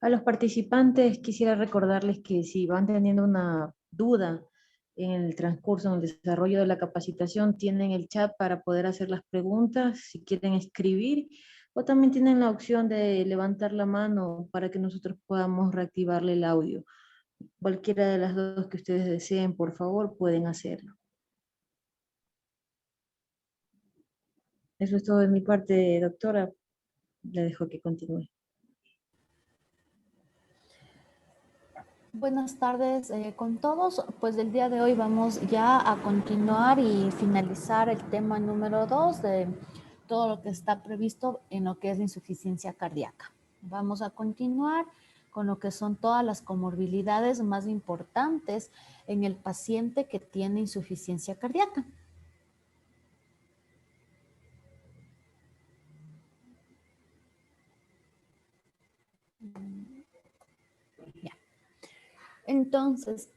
A los participantes quisiera recordarles que si van teniendo una duda en el transcurso, en el desarrollo de la capacitación, tienen el chat para poder hacer las preguntas, si quieren escribir, o también tienen la opción de levantar la mano para que nosotros podamos reactivarle el audio. Cualquiera de las dos que ustedes deseen, por favor, pueden hacerlo. Eso es todo de mi parte, doctora. Le dejo que continúe. Buenas tardes con todos. Pues del día de hoy vamos ya a continuar y finalizar el tema número 2 de todo lo que está previsto en lo que es la insuficiencia cardíaca. Vamos a continuar con lo que son todas las comorbilidades más importantes en el paciente que tiene insuficiencia cardíaca. Ya. Entonces,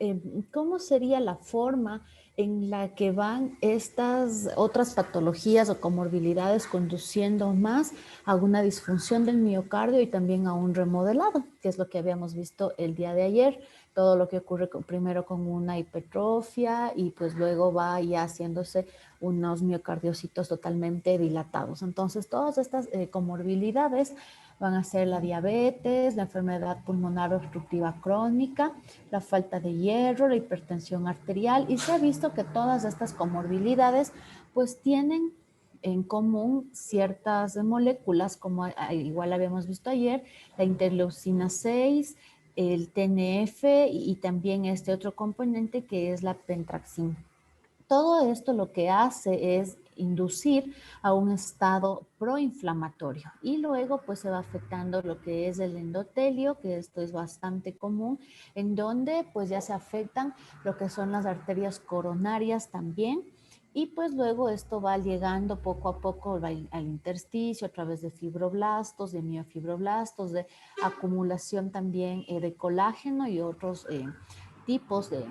¿cómo sería la forma en la que van estas otras patologías o comorbilidades conduciendo más a una disfunción del miocardio y también a un remodelado, que es lo que habíamos visto el día de ayer? Todo lo que ocurre primero con una hipertrofia y pues luego va ya haciéndose unos miocardiocitos totalmente dilatados. Entonces, todas estas comorbilidades van a ser la diabetes, la enfermedad pulmonar obstructiva crónica, la falta de hierro, la hipertensión arterial, y se ha visto que todas estas comorbilidades pues tienen en común ciertas moléculas, como igual habíamos visto ayer, la interleucina 6, el TNF y también este otro componente que es la pentraxina. Todo esto lo que hace es inducir a un estado proinflamatorio y luego pues se va afectando lo que es el endotelio, que esto es bastante común, en donde pues ya se afectan lo que son las arterias coronarias también. Y pues luego esto va llegando poco a poco al intersticio a través de fibroblastos, de miofibroblastos, de acumulación también de colágeno y otros tipos de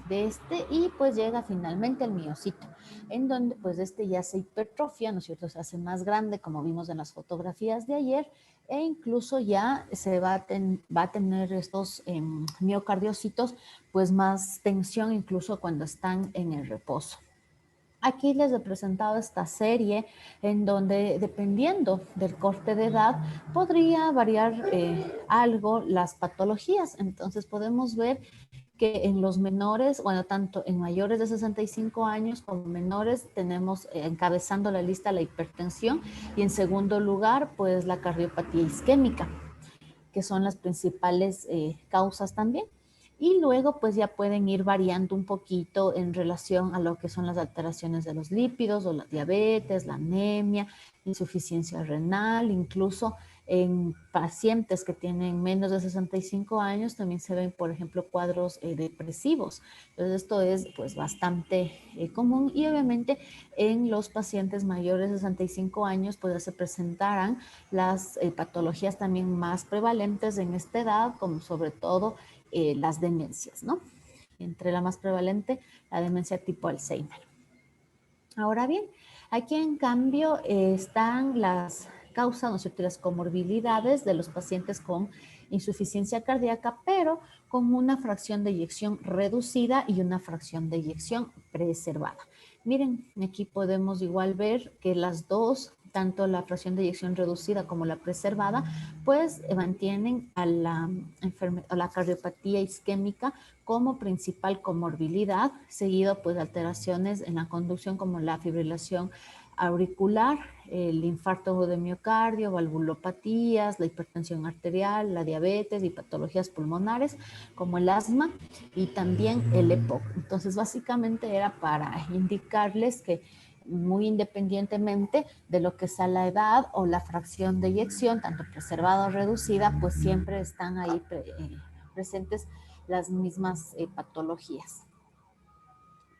este, y pues llega finalmente al miocito, en donde pues este ya se hipertrofia, ¿no es cierto? Se hace más grande, como vimos en las fotografías de ayer, e incluso ya se va a tener estos miocardiocitos, pues más tensión incluso cuando están en el reposo. Aquí les he presentado esta serie en donde, dependiendo del corte de edad, podría variar algo las patologías. Entonces podemos ver que en los menores, bueno, tanto en mayores de 65 años como menores, tenemos encabezando la lista la hipertensión y en segundo lugar, pues la cardiopatía isquémica, que son las principales causas también. Y luego pues ya pueden ir variando un poquito en relación a lo que son las alteraciones de los lípidos o la diabetes, la anemia, insuficiencia renal, incluso en pacientes que tienen menos de 65 años también se ven, por ejemplo, cuadros depresivos. Entonces esto es pues bastante común, y obviamente en los pacientes mayores de 65 años pues se presentarán las patologías también más prevalentes en esta edad, como sobre todo las demencias, ¿no? Entre la más prevalente, la demencia tipo Alzheimer. Ahora bien, aquí en cambio están las causas, ¿no es cierto?, las comorbilidades de los pacientes con insuficiencia cardíaca, pero con una fracción de eyección reducida y una fracción de eyección preservada. Miren, aquí podemos igual ver que las dos, tanto la fracción de eyección reducida como la preservada, pues mantienen a la cardiopatía isquémica como principal comorbilidad, seguido pues de alteraciones en la conducción como la fibrilación auricular, el infarto de miocardio, valvulopatías, la hipertensión arterial, la diabetes y patologías pulmonares como el asma y también el EPOC. Entonces básicamente era para indicarles que muy independientemente de lo que sea la edad o la fracción de eyección, tanto preservada o reducida, pues siempre están ahí presentes las mismas patologías.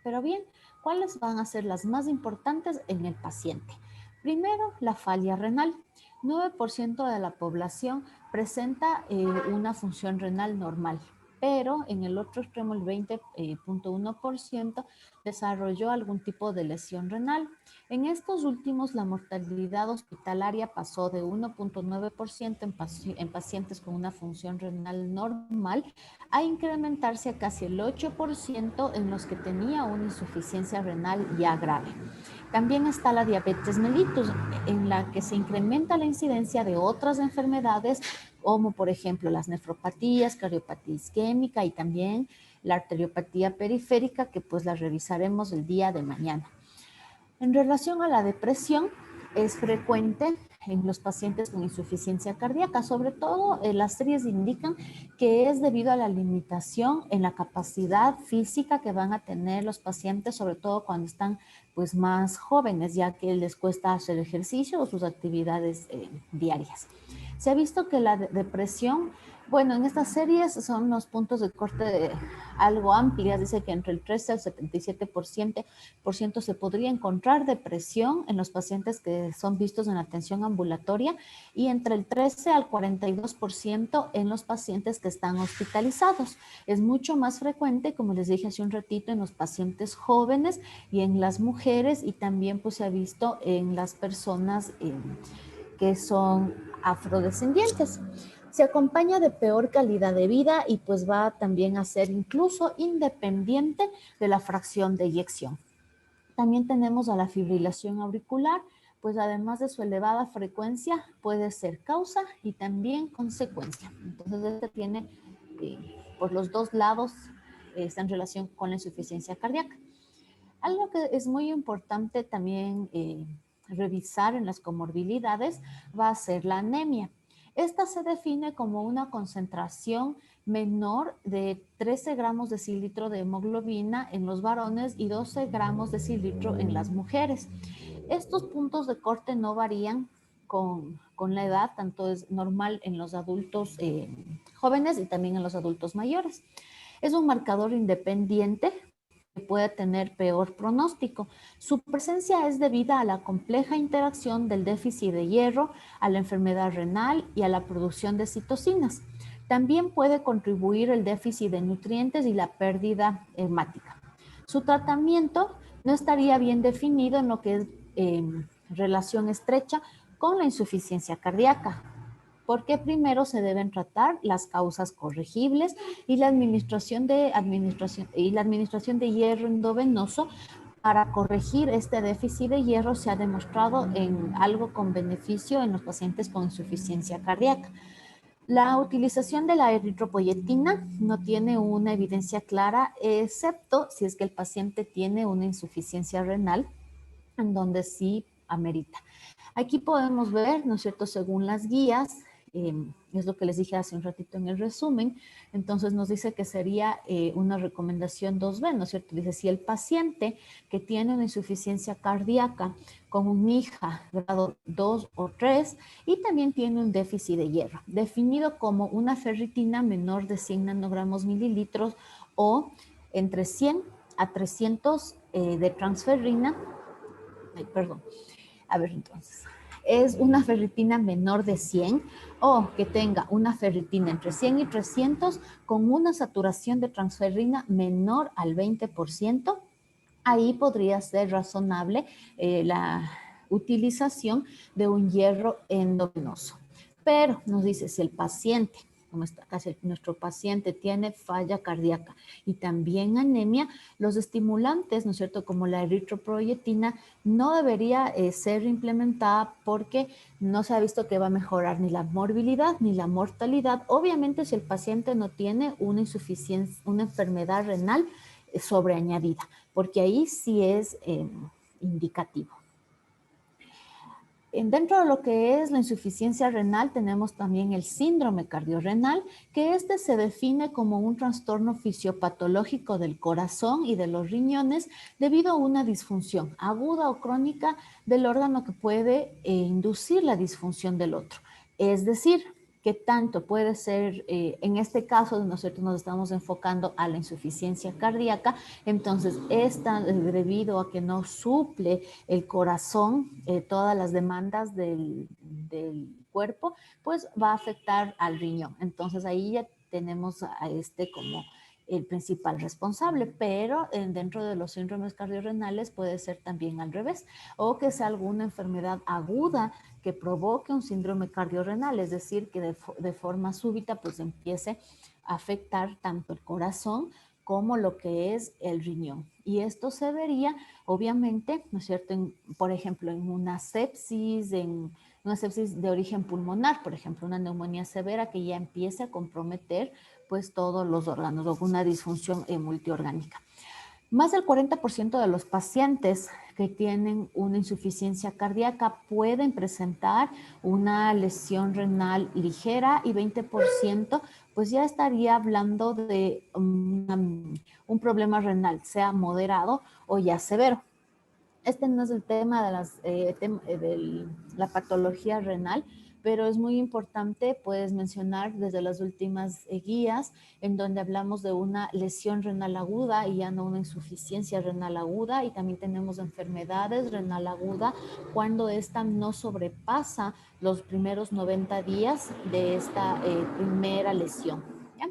Pero bien, ¿cuáles van a ser las más importantes en el paciente? Primero, la falla renal. 9% de la población presenta una función renal normal. pero en el otro extremo, el 20.1%, desarrolló algún tipo de lesión renal. En estos últimos, la mortalidad hospitalaria pasó de 1.9% en pacientes con una función renal normal a incrementarse a casi el 8% en los que tenía una insuficiencia renal ya grave. También está la diabetes mellitus, en la que se incrementa la incidencia de otras enfermedades, como por ejemplo las nefropatías, cardiopatía isquémica y también la arteriopatía periférica, que pues la revisaremos el día de mañana. En relación a la depresión, es frecuente en los pacientes con insuficiencia cardíaca. Sobre todo, las series indican que es debido a la limitación en la capacidad física que van a tener los pacientes, sobre todo cuando están pues más jóvenes, ya que les cuesta hacer ejercicio o sus actividades diarias. Se ha visto que la depresión, bueno, en estas series son los puntos de corte algo amplias, dice que entre el 13 al 77% se podría encontrar depresión en los pacientes que son vistos en atención ambulatoria y entre el 13 al 42% en los pacientes que están hospitalizados. Es mucho más frecuente, como les dije hace un ratito, en los pacientes jóvenes y en las mujeres, y también pues se ha visto en las personas que son afrodescendientes. Se acompaña de peor calidad de vida y pues va también a ser incluso independiente de la fracción de eyección. También tenemos a la fibrilación auricular, pues además de su elevada frecuencia puede ser causa y también consecuencia. Entonces este tiene por los dos lados, está en relación con la insuficiencia cardíaca. Algo que es muy importante también revisar en las comorbilidades va a ser la anemia. Esta se define como una concentración menor de 13 gramos decilitro de hemoglobina en los varones y 12 gramos decilitro en las mujeres. Estos puntos de corte no varían con la edad, tanto es normal en los adultos jóvenes y también en los adultos mayores. Es un marcador independiente que puede tener peor pronóstico. Su presencia es debida a la compleja interacción del déficit de hierro, a la enfermedad renal y a la producción de citocinas. También puede contribuir el déficit de nutrientes y la pérdida hemática. Su tratamiento no estaría bien definido en lo que es relación estrecha con la insuficiencia cardíaca, porque primero se deben tratar las causas corregibles y la administración de hierro endovenoso para corregir este déficit de hierro se ha demostrado en algo con beneficio en los pacientes con insuficiencia cardíaca. La utilización de la eritropoyetina no tiene una evidencia clara, excepto si es que el paciente tiene una insuficiencia renal, en donde sí amerita. Aquí podemos ver, ¿no es cierto?, según las guías, es lo que les dije hace un ratito en el resumen, entonces nos dice que sería una recomendación 2B, ¿no es cierto? Dice, si el paciente que tiene una insuficiencia cardíaca con un IJA grado 2 o 3 y también tiene un déficit de hierro, definido como una ferritina menor de 100 nanogramos mililitros o entre 100 a 300 de transferrina, entonces, es una ferritina menor de 100 o que tenga una ferritina entre 100 y 300 con una saturación de transferrina menor al 20%. Ahí podría ser razonable la utilización de un hierro endovenoso. Pero nos dice, si el paciente, como está casi nuestro paciente, tiene falla cardíaca y también anemia, los estimulantes, ¿no es cierto?, como la eritropoyetina, no debería ser implementada porque no se ha visto que va a mejorar ni la morbilidad ni la mortalidad. Obviamente, si el paciente no tiene una insuficiencia, una enfermedad renal sobreañadida, porque ahí sí es indicativo. Dentro de lo que es la insuficiencia renal tenemos también el síndrome cardiorrenal, que se define como un trastorno fisiopatológico del corazón y de los riñones debido a una disfunción aguda o crónica del órgano que puede inducir la disfunción del otro. Es decir, que tanto puede ser, en este caso nosotros nos estamos enfocando a la insuficiencia cardíaca, entonces esta debido a que no suple el corazón todas las demandas del cuerpo, pues va a afectar al riñón. Entonces ahí ya tenemos a este como el principal responsable, pero dentro de los síndromes cardiorrenales puede ser también al revés, o que sea alguna enfermedad aguda que provoque un síndrome cardiorrenal, es decir, que de forma súbita pues empiece a afectar tanto el corazón como lo que es el riñón. Y esto se vería, obviamente, ¿no es cierto?, por ejemplo, en una sepsis de origen pulmonar, por ejemplo, una neumonía severa que ya empiece a comprometer pues todos los órganos o una disfunción multiorgánica. Más del 40% de los pacientes que tienen una insuficiencia cardíaca pueden presentar una lesión renal ligera y 20% pues ya estaría hablando de un problema renal, sea moderado o ya severo. Este no es el tema de la patología renal, pero es muy importante, puedes mencionar desde las últimas guías, en donde hablamos de una lesión renal aguda y ya no una insuficiencia renal aguda, y también tenemos enfermedades renal aguda cuando esta no sobrepasa los primeros 90 días de esta primera lesión. ¿Ya?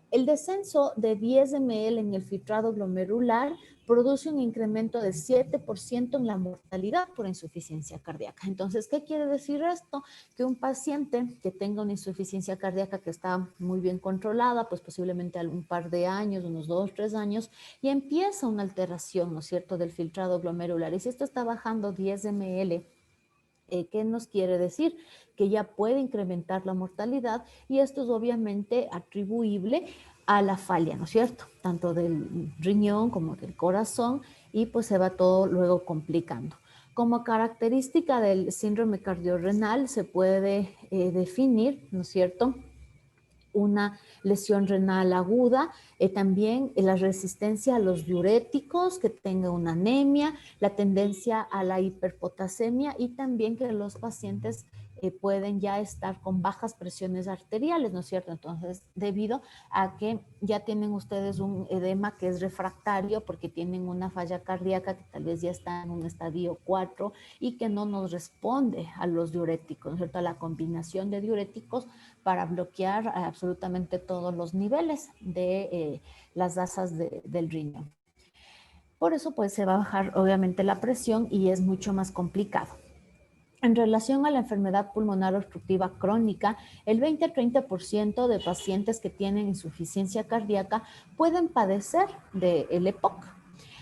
El descenso de 10 ml en el filtrado glomerular produce un incremento del 7% en la mortalidad por insuficiencia cardíaca. Entonces, ¿qué quiere decir esto? Que un paciente que tenga una insuficiencia cardíaca que está muy bien controlada, pues posiblemente un par de años, unos 2, 3 años, y empieza una alteración, ¿no es cierto?, del filtrado glomerular. Y si esto está bajando 10 ml, ¿qué nos quiere decir? Que ya puede incrementar la mortalidad, y esto es obviamente atribuible a la falla, ¿no es cierto? Tanto del riñón como del corazón, y pues se va todo luego complicando. Como característica del síndrome cardiorrenal se puede definir, ¿no es cierto?, una lesión renal aguda, también la resistencia a los diuréticos, que tenga una anemia, la tendencia a la hiperpotasemia, y también que los pacientes pueden ya estar con bajas presiones arteriales, ¿no es cierto? Entonces, debido a que ya tienen ustedes un edema que es refractario porque tienen una falla cardíaca que tal vez ya está en un estadio 4 y que no nos responde a los diuréticos, ¿no es cierto?, a la combinación de diuréticos para bloquear absolutamente todos los niveles de las asas del riñón. Por eso pues se va a bajar obviamente la presión y es mucho más complicado. En relación a la enfermedad pulmonar obstructiva crónica, el 20-30% de pacientes que tienen insuficiencia cardíaca pueden padecer del EPOC.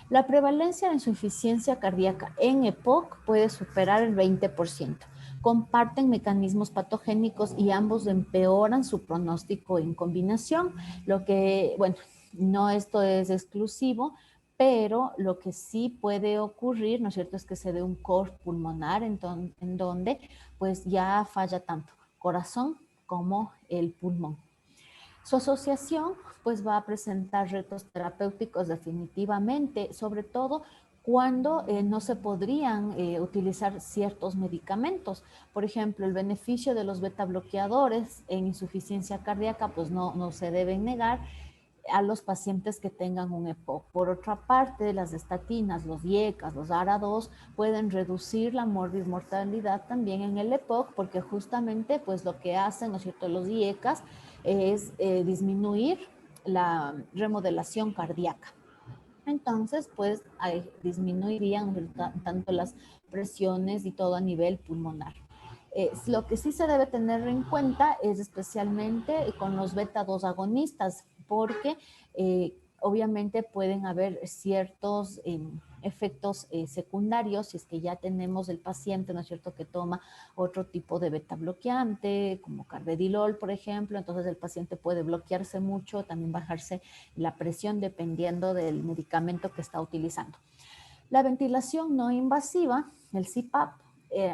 La prevalencia de insuficiencia cardíaca en EPOC puede superar el 20%. Comparten mecanismos patogénicos y ambos empeoran su pronóstico en combinación, lo que, bueno, no esto es exclusivo, pero lo que sí puede ocurrir, ¿no es cierto?, es que se dé un cor pulmonar en donde pues ya falla tanto corazón como el pulmón. Su asociación pues va a presentar retos terapéuticos definitivamente, sobre todo cuando no se podrían utilizar ciertos medicamentos. Por ejemplo, el beneficio de los beta bloqueadores en insuficiencia cardíaca pues no se deben negar a los pacientes que tengan un EPOC. Por otra parte, las estatinas, los IECAS, los ARA2 pueden reducir la mortalidad también en el EPOC, porque justamente pues lo que hacen, ¿no es cierto?, los IECAS es disminuir la remodelación cardíaca. Entonces, pues disminuirían tanto las presiones y todo a nivel pulmonar. Lo que sí se debe tener en cuenta es especialmente con los beta-2 agonistas, porque obviamente pueden haber ciertos efectos secundarios si es que ya tenemos el paciente, ¿no es cierto?, que toma otro tipo de beta bloqueante, como carvedilol, por ejemplo. Entonces el paciente puede bloquearse mucho, también bajarse la presión dependiendo del medicamento que está utilizando. La ventilación no invasiva, el CPAP,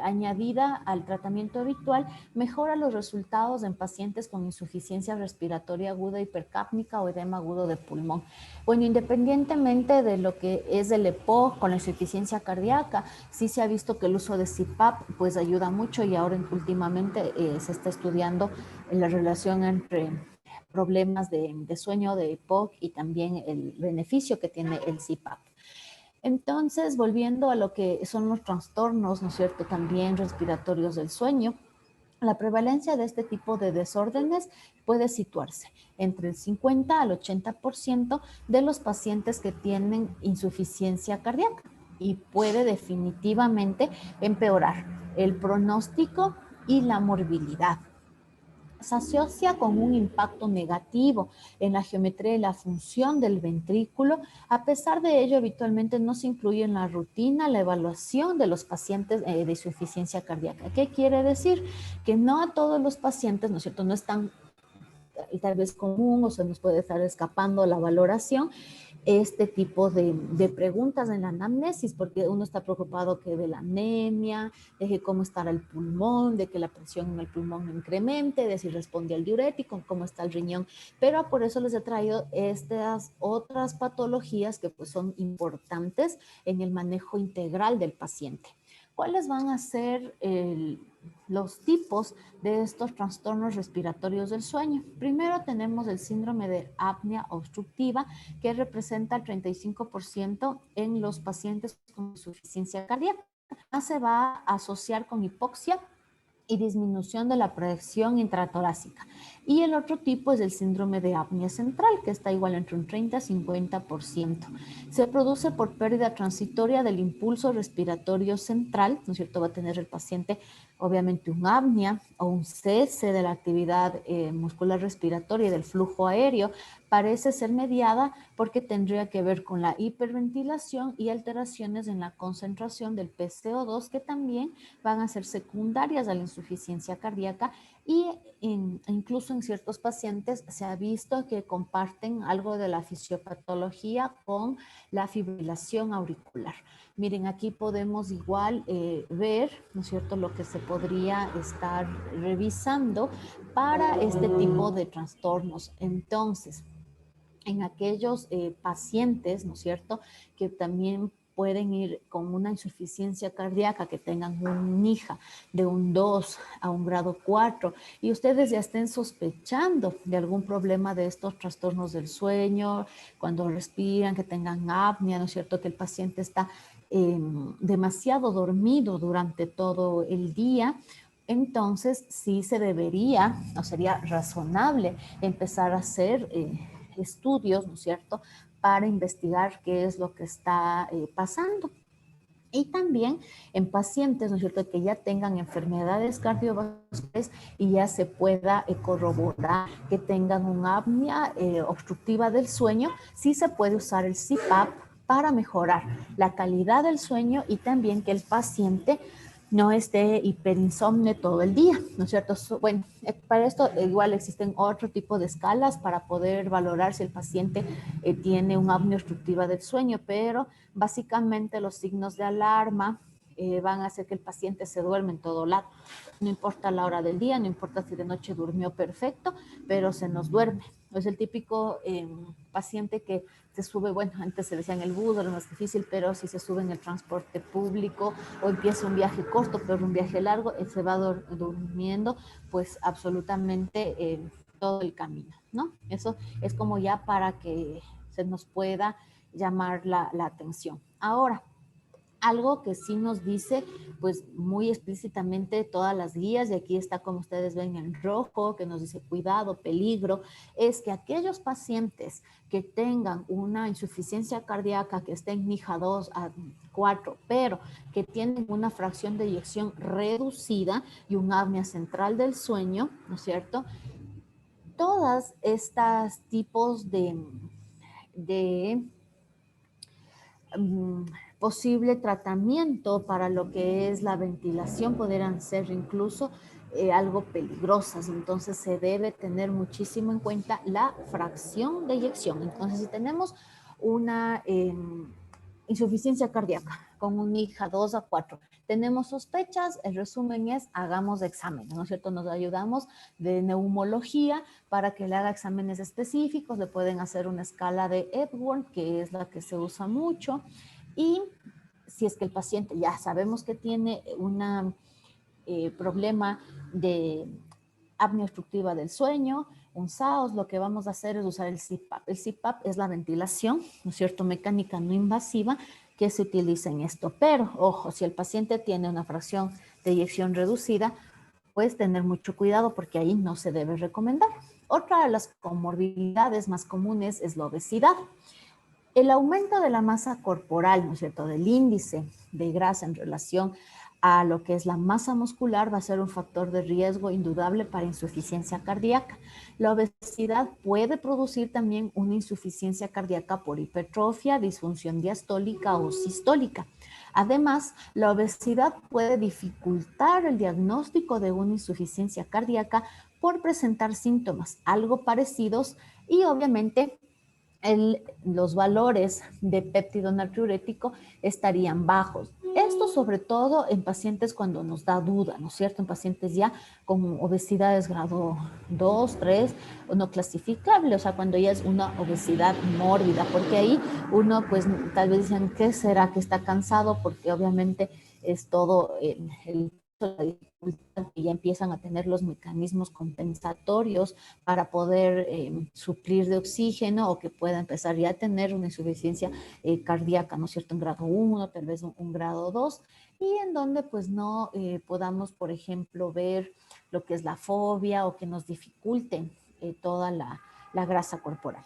añadida al tratamiento habitual, mejora los resultados en pacientes con insuficiencia respiratoria aguda hipercápnica o edema agudo de pulmón. Bueno, independientemente de lo que es el EPOC con la insuficiencia cardíaca, sí se ha visto que el uso de CPAP pues ayuda mucho, y ahora últimamente se está estudiando la relación entre problemas de sueño de EPOC y también el beneficio que tiene el CPAP. Entonces, volviendo a lo que son los trastornos, ¿no es cierto?, también respiratorios del sueño, La prevalencia de este tipo de desórdenes puede situarse entre el 50 al 80% de los pacientes que tienen insuficiencia cardíaca y puede definitivamente empeorar el pronóstico y la morbilidad. Se asocia con un impacto negativo en la geometría y la función del ventrículo. A pesar de ello, habitualmente no se incluye en la rutina la evaluación de los pacientes de insuficiencia cardíaca. ¿Qué quiere decir? Que no a todos los pacientes, ¿no es cierto?, no es tan tal vez común o se nos puede estar escapando la valoración este tipo de preguntas en la anamnesis, porque uno está preocupado que de la anemia, de que cómo estará el pulmón, de que la presión en el pulmón no incremente, de si responde al diurético, cómo está el riñón, pero por eso les he traído estas otras patologías que pues son importantes en el manejo integral del paciente. ¿Cuáles van a ser los tipos de estos trastornos respiratorios del sueño? Primero tenemos el síndrome de apnea obstructiva, que representa el 35% en los pacientes con insuficiencia cardíaca. Se va a asociar con hipoxia y disminución de la presión intratorácica. Y el otro tipo es el síndrome de apnea central, que está igual entre un 30 y 50%. Se produce por pérdida transitoria del impulso respiratorio central, ¿no es cierto? Va a tener el paciente obviamente un apnea o un cese de la actividad muscular respiratoria y del flujo aéreo. Parece ser mediada porque tendría que ver con la hiperventilación y alteraciones en la concentración del PCO2 que también van a ser secundarias a la insuficiencia cardíaca y incluso en ciertos pacientes se ha visto que comparten algo de la fisiopatología con la fibrilación auricular. Miren, aquí podemos igual ver, ¿no es cierto?, lo que se podría estar revisando para este tipo de trastornos. Entonces, en aquellos pacientes, ¿no es cierto?, que también pueden ir con una insuficiencia cardíaca, que tengan un NIHA de un 2 a un grado 4 y ustedes ya estén sospechando de algún problema de estos trastornos del sueño, cuando respiran, que tengan apnea, ¿no es cierto?, que el paciente está demasiado dormido durante todo el día. Entonces sí se debería, o sería razonable empezar a hacer estudios, ¿no es cierto?, para investigar qué es lo que está pasando. Y también en pacientes, ¿no es cierto?, que ya tengan enfermedades cardiovasculares y ya se pueda corroborar que tengan una apnea obstructiva del sueño, sí se puede usar el CPAP para mejorar la calidad del sueño y también que el paciente no esté hiperinsomne todo el día, ¿no es cierto? Bueno, para esto igual existen otro tipo de escalas para poder valorar si el paciente tiene una apnea obstructiva del sueño, pero básicamente los signos de alarma van a hacer que el paciente se duerme en todo lado. No importa la hora del día, no importa si de noche durmió perfecto, pero se nos duerme. Es el típico paciente que se sube, bueno, antes se decía en el bus, era más difícil, pero si se sube en el transporte público o empieza un viaje corto, pero un viaje largo, él se va durmiendo, pues absolutamente todo el camino, ¿no? Eso es como ya para que se nos pueda llamar la atención. Ahora, algo que sí nos dice, pues muy explícitamente todas las guías, y aquí está como ustedes ven en rojo, que nos dice cuidado, peligro, es que aquellos pacientes que tengan una insuficiencia cardíaca, que estén en NIHA 2 a 4, pero que tienen una fracción de eyección reducida y un apnea central del sueño, ¿no es cierto? Todas estas tipos de posible tratamiento para lo que es la ventilación podrían ser incluso algo peligrosas. Entonces se debe tener muchísimo en cuenta la fracción de eyección. Entonces si tenemos una insuficiencia cardíaca con un NIHA 2 a 4, tenemos sospechas, el resumen es hagamos exámenes, ¿no es cierto? Nos ayudamos de neumología para que le haga exámenes específicos, le pueden hacer una escala de Epworth, que es la que se usa mucho, y si es que el paciente ya sabemos que tiene un problema de apnea obstructiva del sueño, un SAOS, lo que vamos a hacer es usar el CPAP. El CPAP es la ventilación, ¿no es cierto?, mecánica no invasiva que se utiliza en esto. Pero, ojo, si el paciente tiene una fracción de eyección reducida, pues tener mucho cuidado porque ahí no se debe recomendar. Otra de las comorbilidades más comunes es la obesidad. El aumento de la masa corporal, ¿no es cierto?, del índice de grasa en relación a lo que es la masa muscular va a ser un factor de riesgo indudable para insuficiencia cardíaca. La obesidad puede producir también una insuficiencia cardíaca por hipertrofia, disfunción diastólica o sistólica. Además, la obesidad puede dificultar el diagnóstico de una insuficiencia cardíaca por presentar síntomas algo parecidos y obviamente los valores de péptido natriurético estarían bajos. Esto sobre todo en pacientes cuando nos da duda, ¿no es cierto? En pacientes ya con obesidades grado 2, 3, no clasificable, o sea, cuando ya es una obesidad mórbida, porque ahí uno pues tal vez dicen, ¿qué será que está cansado? Porque obviamente es todo y ya empiezan a tener los mecanismos compensatorios para poder suplir de oxígeno o que pueda empezar ya a tener una insuficiencia cardíaca, ¿no es cierto?, en grado 1, tal vez un grado 2, y en donde pues no podamos, por ejemplo, ver lo que es la fobia o que nos dificulte toda la grasa corporal.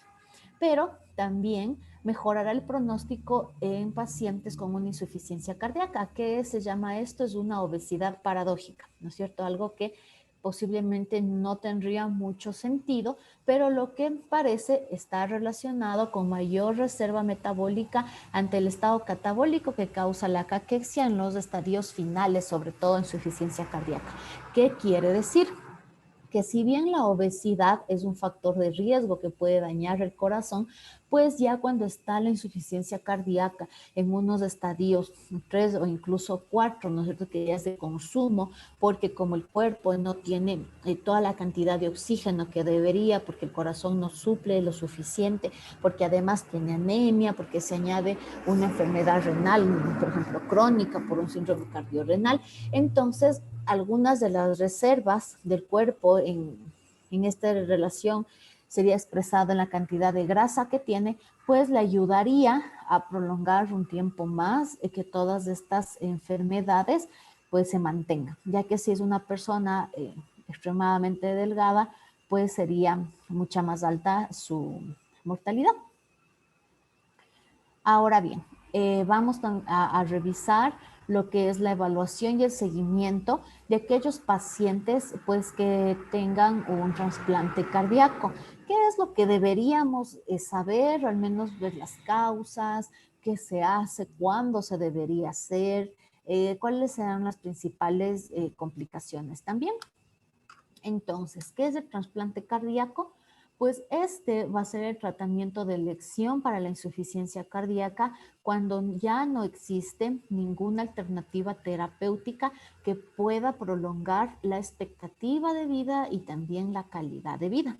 Pero también mejorará el pronóstico en pacientes con una insuficiencia cardíaca. ¿Qué se llama esto? Es una obesidad paradójica, ¿no es cierto? Algo que posiblemente no tendría mucho sentido, pero lo que parece está relacionado con mayor reserva metabólica ante el estado catabólico que causa la caquexia en los estadios finales, sobre todo en insuficiencia cardíaca. ¿Qué quiere decir? Que si bien la obesidad es un factor de riesgo que puede dañar el corazón, pues ya cuando está la insuficiencia cardíaca en unos estadios 3 o incluso 4, ¿no es cierto?, que ya es de consumo, porque como el cuerpo no tiene toda la cantidad de oxígeno que debería, porque el corazón no suple lo suficiente, porque además tiene anemia, porque se añade una enfermedad renal, por ejemplo, crónica por un síndrome cardiorrenal, entonces algunas de las reservas del cuerpo en esta relación sería expresada en la cantidad de grasa que tiene, pues le ayudaría a prolongar un tiempo más que todas estas enfermedades pues se mantengan, ya que si es una persona extremadamente delgada, pues sería mucha más alta su mortalidad. Ahora bien, vamos a revisar lo que es la evaluación y el seguimiento de aquellos pacientes pues, que tengan un trasplante cardíaco. ¿Qué es lo que deberíamos saber, o al menos ver las causas, qué se hace, cuándo se debería hacer, cuáles serán las principales complicaciones también? Entonces, ¿qué es el trasplante cardíaco? Pues este va a ser el tratamiento de elección para la insuficiencia cardíaca cuando ya no existe ninguna alternativa terapéutica que pueda prolongar la expectativa de vida y también la calidad de vida.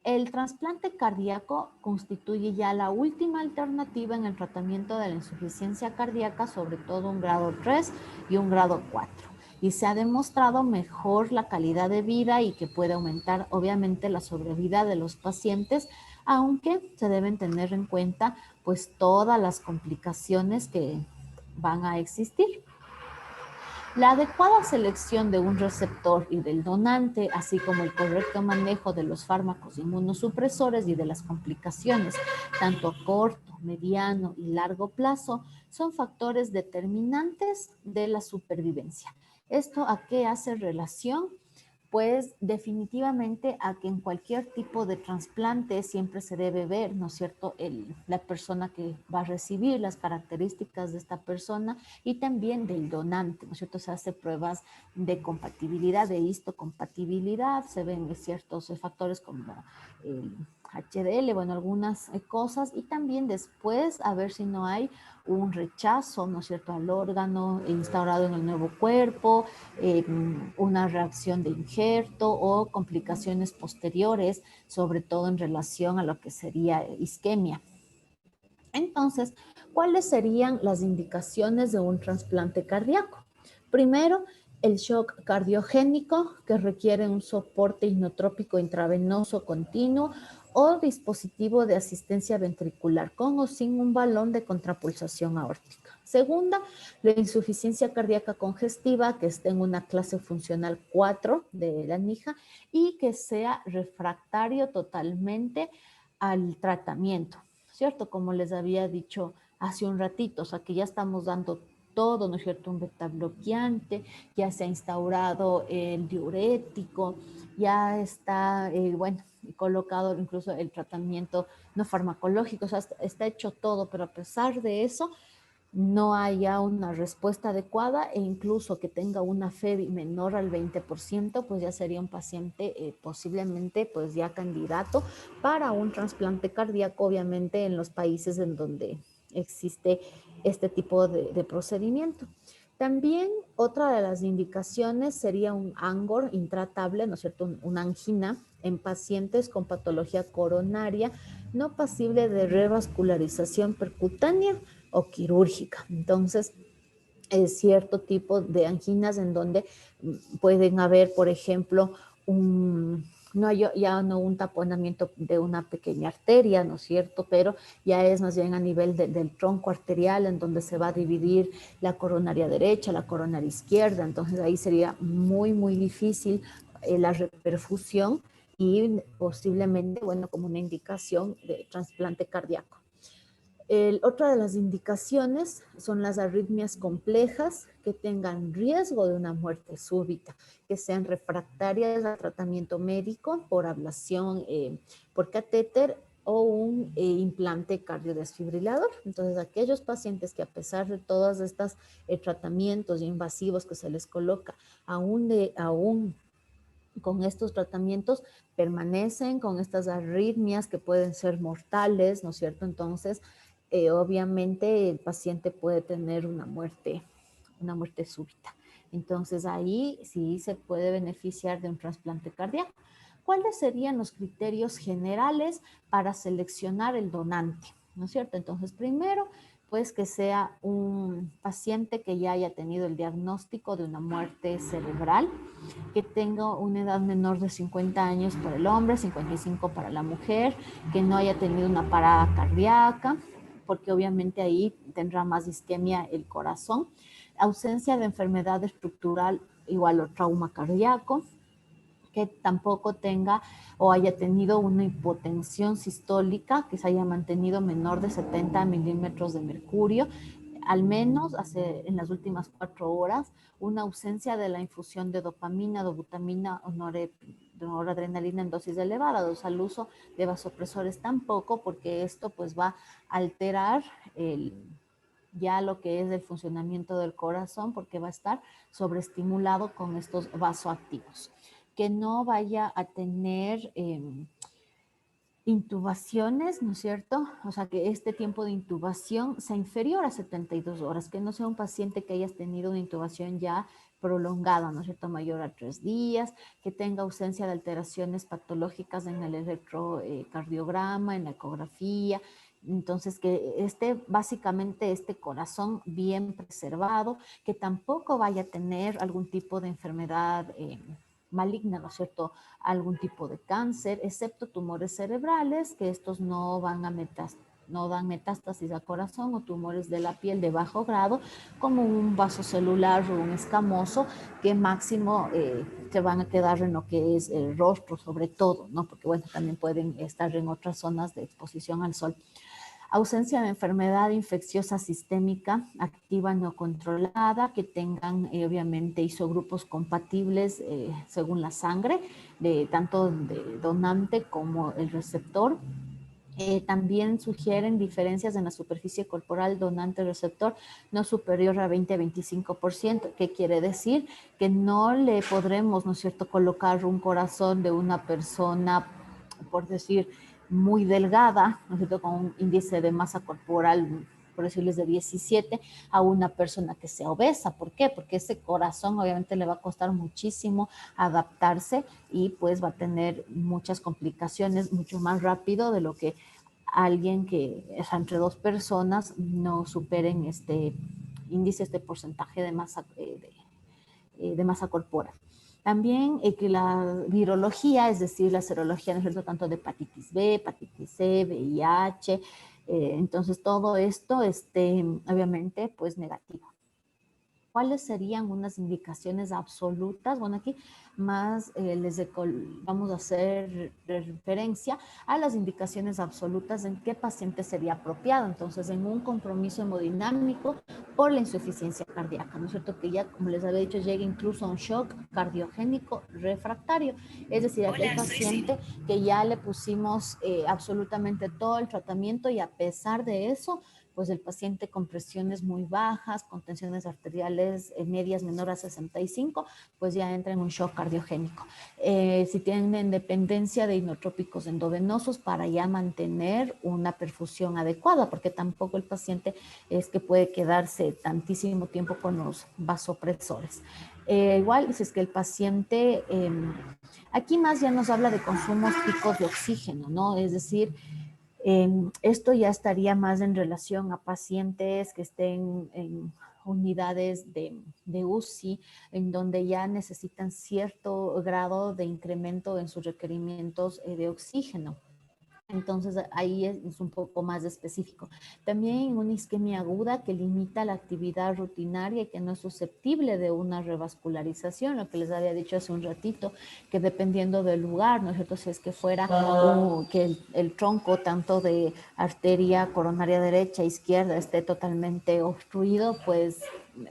El trasplante cardíaco constituye ya la última alternativa en el tratamiento de la insuficiencia cardíaca, sobre todo un grado 3 y un grado 4. Y se ha demostrado mejor la calidad de vida y que puede aumentar obviamente la sobrevida de los pacientes, aunque se deben tener en cuenta pues todas las complicaciones que van a existir. La adecuada selección de un receptor y del donante, así como el correcto manejo de los fármacos inmunosupresores y de las complicaciones, tanto a corto, mediano y largo plazo, son factores determinantes de la supervivencia. ¿Esto a qué hace relación? Pues definitivamente a que en cualquier tipo de trasplante siempre se debe ver, ¿no es cierto?, la persona que va a recibir, las características de esta persona y también del donante, ¿no es cierto? Se hace pruebas de compatibilidad, de histocompatibilidad, se ven ciertos factores como el HDL, bueno, algunas cosas, y también después a ver si no hay un rechazo, ¿no es cierto?, al órgano instaurado en el nuevo cuerpo, una reacción de injerto o complicaciones posteriores, sobre todo en relación a lo que sería isquemia. Entonces, ¿cuáles serían las indicaciones de un trasplante cardíaco? Primero, el shock cardiogénico, que requiere un soporte inotrópico intravenoso continuo o dispositivo de asistencia ventricular, con o sin un balón de contrapulsación aórtica. Segunda, la insuficiencia cardíaca congestiva, que esté en una clase funcional 4 de la NIJA y que sea refractario totalmente al tratamiento, ¿cierto? Como les había dicho hace un ratito, o sea, que ya estamos dando todo, ¿no es cierto? Un beta bloqueante, ya se ha instaurado el diurético, ya está, bueno, colocado incluso el tratamiento no farmacológico, o sea, está hecho todo, pero a pesar de eso, no haya una respuesta adecuada e incluso que tenga una FEBI menor al 20%, pues ya sería un paciente posiblemente pues ya candidato para un trasplante cardíaco, obviamente en los países en donde existe este tipo de procedimiento. También otra de las indicaciones sería un ANGOR intratable, ¿no es cierto? Una angina en pacientes con patología coronaria no pasible de revascularización percutánea o quirúrgica. Entonces, es cierto tipo de anginas en donde pueden haber, por ejemplo, ya no un taponamiento de una pequeña arteria, ¿no es cierto? Pero ya es más bien a nivel del tronco arterial en donde se va a dividir la coronaria derecha, la coronaria izquierda. Entonces ahí sería muy, muy difícil la reperfusión y posiblemente, bueno, como una indicación de trasplante cardíaco. Otra de las indicaciones son las arritmias complejas que tengan riesgo de una muerte súbita, que sean refractarias al tratamiento médico por ablación, por catéter o un implante cardiodesfibrilador. Entonces, aquellos pacientes que a pesar de todos estos tratamientos invasivos que se les coloca, aún con estos tratamientos permanecen con estas arritmias que pueden ser mortales, ¿no es cierto? Entonces, obviamente el paciente puede tener una muerte súbita. Entonces ahí sí se puede beneficiar de un trasplante cardíaco. ¿Cuáles serían los criterios generales para seleccionar el donante? ¿No es cierto? Entonces, primero, pues que sea un paciente que ya haya tenido el diagnóstico de una muerte cerebral, que tenga una edad menor de 50 años para el hombre, 55 para la mujer, que no haya tenido una parada cardíaca, porque obviamente ahí tendrá más isquemia el corazón, ausencia de enfermedad estructural igual o trauma cardíaco, que tampoco tenga o haya tenido una hipotensión sistólica que se haya mantenido menor de 70 milímetros de mercurio, al menos en las últimas 4 horas, una ausencia de la infusión de dopamina, dobutamina o noradrenalina en dosis elevadas, al uso de vasopresores tampoco, porque esto pues va a alterar ya lo que es el funcionamiento del corazón, porque va a estar sobreestimulado con estos vasoactivos. Que no vaya a tener intubaciones, ¿no es cierto? O sea, que este tiempo de intubación sea inferior a 72 horas, que no sea un paciente que hayas tenido una intubación ya prolongada, ¿no es cierto?, mayor a 3 días, que tenga ausencia de alteraciones patológicas en el electrocardiograma, en la ecografía. Entonces, que básicamente este corazón bien preservado, que tampoco vaya a tener algún tipo de enfermedad maligna, ¿no es cierto?, algún tipo de cáncer, excepto tumores cerebrales, que estos no dan metástasis al corazón, o tumores de la piel de bajo grado, como un vaso celular o un escamoso, que máximo se van a quedar en lo que es el rostro, sobre todo, ¿no? Porque, bueno, también pueden estar en otras zonas de exposición al sol. Ausencia de enfermedad infecciosa sistémica activa no controlada, que tengan obviamente isogrupos compatibles según la sangre, tanto de donante como el receptor. También sugieren diferencias en la superficie corporal donante-receptor no superior a 20-25%. ¿Qué quiere decir? Que no le podremos, ¿no es cierto?, colocar un corazón de una persona, por decir, muy delgada, ¿no es cierto?, con un índice de masa corporal, por decirles, de 17, a una persona que sea obesa. ¿Por qué? Porque ese corazón obviamente le va a costar muchísimo adaptarse y pues va a tener muchas complicaciones mucho más rápido de lo que alguien que, o sea, entre 2 personas no superen este índice, este porcentaje de masa corporal. También que la virología, es decir, la serología, ¿no es cierto?, tanto de hepatitis B, hepatitis C, VIH, entonces todo esto, obviamente, pues negativo. ¿Cuáles serían unas indicaciones absolutas? Bueno, aquí más vamos a hacer referencia a las indicaciones absolutas en qué paciente sería apropiado. Entonces, en un compromiso hemodinámico por la insuficiencia cardíaca, ¿no es cierto? Que ya, como les había dicho, llega incluso a un shock cardiogénico refractario. Es decir, aquel paciente que ya le pusimos absolutamente todo el tratamiento y a pesar de eso, pues el paciente con presiones muy bajas, con tensiones arteriales medias menor a 65, pues ya entra en un shock cardiogénico. Si tienen dependencia de inotrópicos endovenosos para ya mantener una perfusión adecuada, porque tampoco el paciente es que puede quedarse tantísimo tiempo con los vasopresores. Igual, si es que el paciente, aquí más ya nos habla de consumos picos de oxígeno, ¿no? Es decir, esto ya estaría más en relación a pacientes que estén en unidades de UCI, en donde ya necesitan cierto grado de incremento en sus requerimientos de oxígeno. Entonces ahí es un poco más específico. También una isquemia aguda que limita la actividad rutinaria y que no es susceptible de una revascularización, lo que les había dicho hace un ratito, que dependiendo del lugar, ¿no es cierto? Si es que fuera que el tronco tanto de arteria coronaria derecha e izquierda esté totalmente obstruido, pues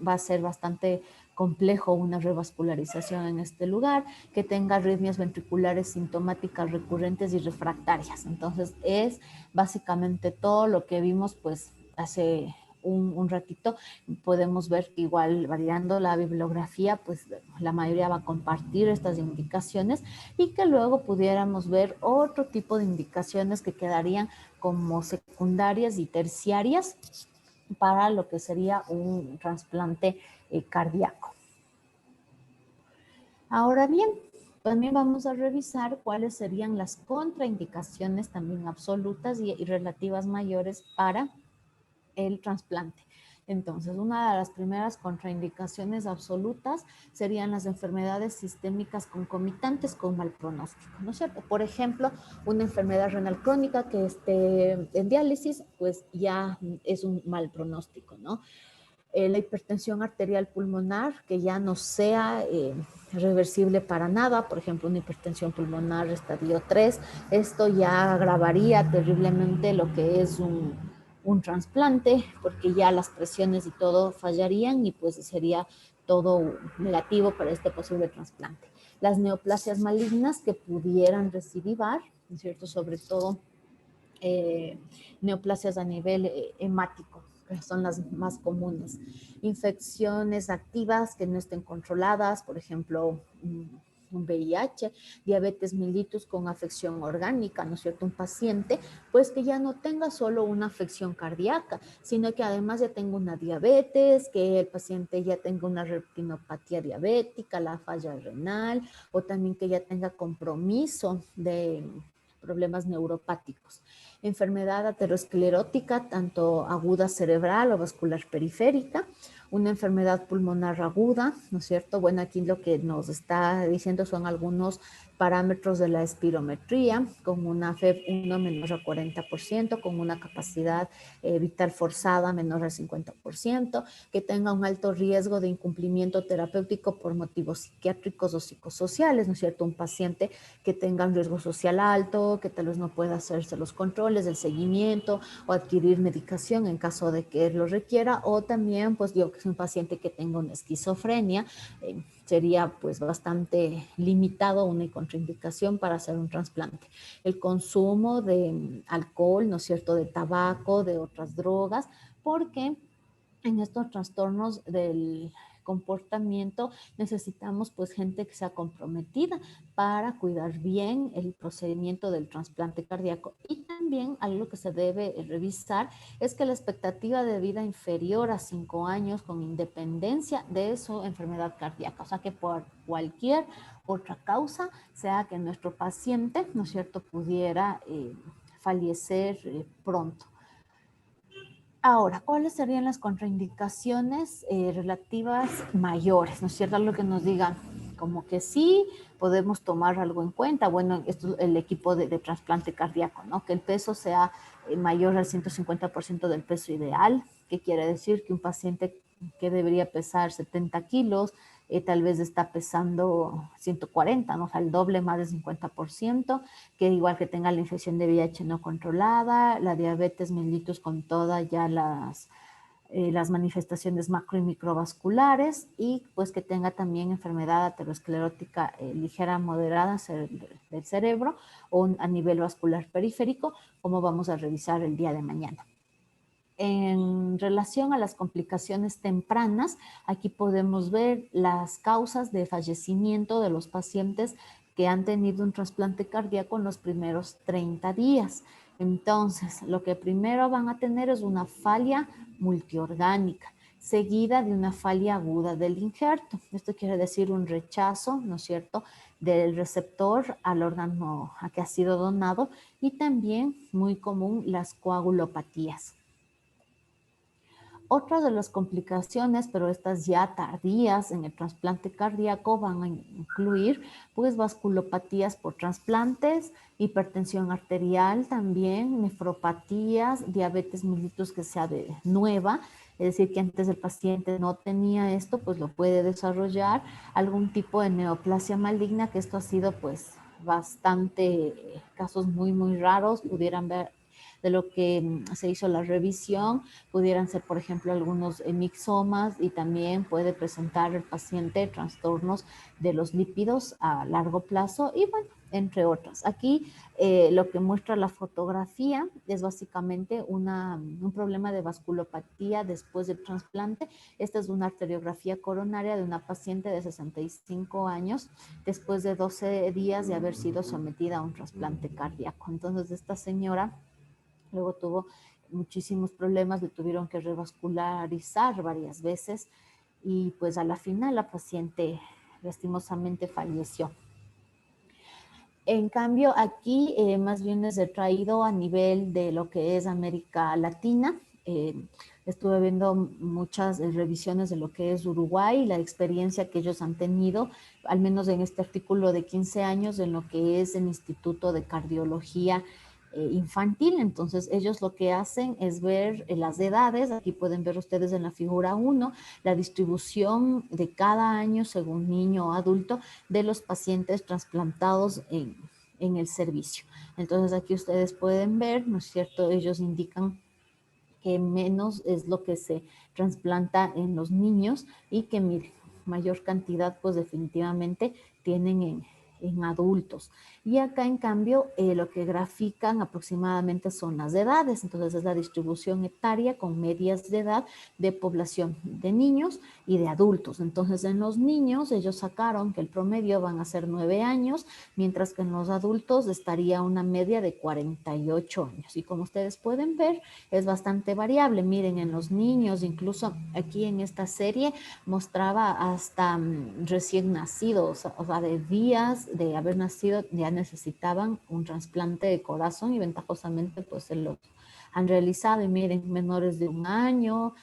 va a ser bastante complejo una revascularización en este lugar, que tenga arritmias ventriculares sintomáticas recurrentes y refractarias. Entonces es básicamente todo lo que vimos pues hace un ratito. Podemos ver que igual variando la bibliografía, pues la mayoría va a compartir estas indicaciones y que luego pudiéramos ver otro tipo de indicaciones que quedarían como secundarias y terciarias para lo que sería un trasplante cardíaco. Ahora bien, también vamos a revisar cuáles serían las contraindicaciones también absolutas y relativas mayores para el trasplante. Entonces, una de las primeras contraindicaciones absolutas serían las enfermedades sistémicas concomitantes con mal pronóstico, ¿no es cierto? Por ejemplo, una enfermedad renal crónica que esté en diálisis, pues ya es un mal pronóstico, ¿no? La hipertensión arterial pulmonar que ya no sea reversible para nada, por ejemplo, una hipertensión pulmonar estadio 3, esto ya agravaría terriblemente lo que es un trasplante, porque ya las presiones y todo fallarían y pues sería todo negativo para este posible trasplante. Las neoplasias malignas que pudieran recidivar, ¿no es cierto? Sobre todo neoplasias a nivel hemático, que son las más comunes. Infecciones activas que no estén controladas, por ejemplo, un VIH, diabetes mellitus con afección orgánica, ¿no es cierto? Un paciente, pues que ya no tenga solo una afección cardíaca, sino que además ya tenga una diabetes, que el paciente ya tenga una retinopatía diabética, la falla renal, o también que ya tenga compromiso de problemas neuropáticos. Enfermedad aterosclerótica, tanto aguda cerebral o vascular periférica, una enfermedad pulmonar aguda, ¿no es cierto? Bueno, aquí lo que nos está diciendo son algunos parámetros de la espirometría, con una FEV1 menor a 40%, con una capacidad vital forzada menor al 50%, que tenga un alto riesgo de incumplimiento terapéutico por motivos psiquiátricos o psicosociales, ¿no es cierto? Un paciente que tenga un riesgo social alto, que tal vez no pueda hacerse los controles del seguimiento o adquirir medicación en caso de que lo requiera, o también, pues digo que es un paciente que tenga una esquizofrenia, sería pues bastante limitado una contraindicación para hacer un trasplante. El consumo de alcohol, ¿no es cierto?, de tabaco, de otras drogas, porque en estos trastornos del comportamiento necesitamos pues gente que sea comprometida para cuidar bien el procedimiento del trasplante cardíaco. Y también algo que se debe revisar es que la expectativa de vida inferior a 5 años con independencia de su enfermedad cardíaca, o sea que por cualquier otra causa, sea que nuestro paciente, ¿no es cierto?, pudiera fallecer pronto. Ahora, ¿cuáles serían las contraindicaciones relativas mayores? ¿No es cierto? Algo que nos digan, como que sí podemos tomar algo en cuenta. Bueno, esto el equipo de trasplante cardíaco, ¿no? Que el peso sea mayor al 150% del peso ideal, que quiere decir que un paciente que debería pesar 70 kilos, tal vez está pesando 140, ¿no? O sea, el doble más del 50%, que igual que tenga la infección de VIH no controlada, la diabetes mellitus con todas ya las manifestaciones macro y microvasculares, y pues que tenga también enfermedad aterosclerótica ligera moderada del cerebro o a nivel vascular periférico, como vamos a revisar el día de mañana. En relación a las complicaciones tempranas, aquí podemos ver las causas de fallecimiento de los pacientes que han tenido un trasplante cardíaco en los primeros 30 días. Entonces, lo que primero van a tener es una falla multiorgánica, seguida de una falla aguda del injerto. Esto quiere decir un rechazo, ¿no es cierto?, del receptor al órgano a que ha sido donado, y también muy común las coagulopatías. Otra de las complicaciones, pero estas ya tardías en el trasplante cardíaco, van a incluir pues vasculopatías por trasplantes, hipertensión arterial también, nefropatías, diabetes mellitus que sea de nueva, es decir, que antes el paciente no tenía esto, pues lo puede desarrollar, algún tipo de neoplasia maligna, que esto ha sido pues bastante casos muy raros, pudieran ver de lo que se hizo la revisión, pudieran ser, por ejemplo, algunos mixomas, y también puede presentar el paciente trastornos de los lípidos a largo plazo, y bueno, entre otras. Aquí lo que muestra la fotografía es básicamente un problema de vasculopatía después del trasplante. Esta es una arteriografía coronaria de una paciente de 65 años después de 12 días de haber sido sometida a un trasplante cardíaco. Entonces, esta señora luego tuvo muchísimos problemas, le tuvieron que revascularizar varias veces, y pues a la final la paciente lastimosamente falleció. En cambio, aquí más bien es traído a nivel de lo que es América Latina. Estuve viendo muchas revisiones de lo que es Uruguay, la experiencia que ellos han tenido, al menos en este artículo de 15 años, en lo que es el Instituto de Cardiología infantil. Entonces ellos lo que hacen es ver las edades. Aquí pueden ver ustedes en la figura 1 la distribución de cada año según niño o adulto de los pacientes trasplantados en el servicio. Entonces aquí ustedes pueden ver, ¿no es cierto? Ellos indican que menos es lo que se trasplanta en los niños, y que mayor cantidad pues definitivamente tienen en adultos. Y acá en cambio lo que grafican aproximadamente son las edades. Entonces es la distribución etaria con medias de edad de población de niños y de adultos. Entonces en los niños ellos sacaron que el promedio van a ser 9 años, mientras que en los adultos estaría una media de 48 años. Y como ustedes pueden ver, es bastante variable. Miren, en los niños, incluso aquí en esta serie mostraba hasta recién nacidos, o sea, de días de haber nacido ya necesitaban un trasplante de corazón, y ventajosamente pues se lo han realizado. Y miren, menores de 1 año,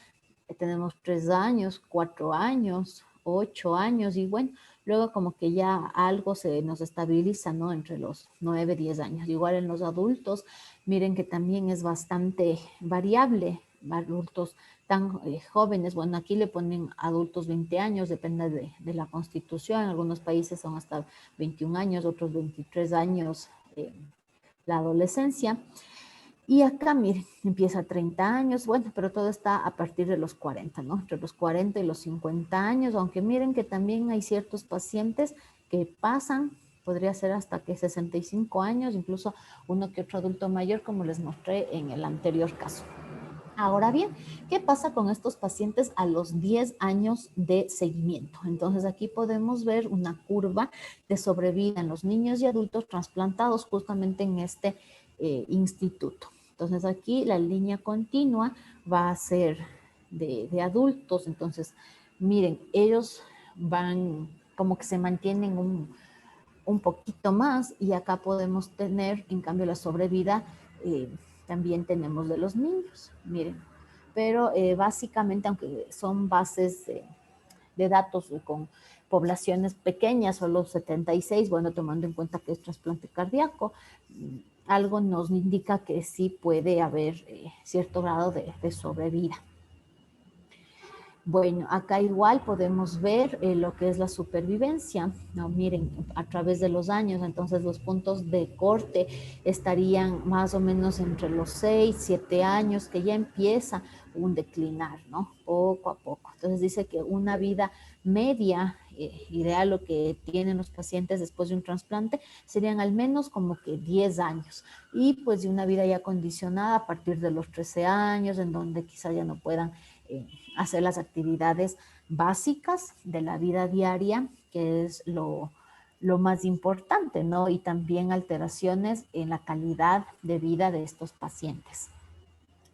tenemos 3 años, 4 años, 8 años, y bueno, luego como que ya algo se nos estabiliza, ¿no? Entre los 9, 10 años. Igual en los adultos, miren que también es bastante variable. Adultos tan jóvenes, bueno, aquí le ponen adultos 20 años, depende de la constitución. En algunos países son hasta 21 años, otros 23 años, la adolescencia. Y acá, miren, empieza a 30 años, bueno, pero todo está a partir de los 40, ¿no? Entre los 40 y los 50 años, aunque miren que también hay ciertos pacientes que pasan, podría ser hasta que 65 años, incluso uno que otro adulto mayor, como les mostré en el anterior caso. Ahora bien, ¿qué pasa con estos pacientes a los 10 años de seguimiento? Entonces aquí podemos ver una curva de sobrevida en los niños y adultos trasplantados justamente en este instituto. Entonces aquí la línea continua va a ser de adultos. Entonces, miren, ellos van como que se mantienen un poquito más, y acá podemos tener, en cambio, la sobrevida también tenemos de los niños, miren. Pero básicamente, aunque son bases de datos con poblaciones pequeñas, solo 76, bueno, tomando en cuenta que es trasplante cardíaco, algo nos indica que sí puede haber cierto grado de sobrevida. Bueno, acá igual podemos ver lo que es la supervivencia. No, miren, a través de los años, entonces los puntos de corte estarían más o menos entre los 6, 7 años, que ya empieza un declinar, ¿no? Poco a poco. Entonces dice que una vida media, ideal, lo que tienen los pacientes después de un trasplante, serían al menos como que 10 años. Y pues de una vida ya condicionada a partir de los 13 años, en donde quizá ya no puedan hacer las actividades básicas de la vida diaria, que es lo más importante, ¿no? Y también alteraciones en la calidad de vida de estos pacientes.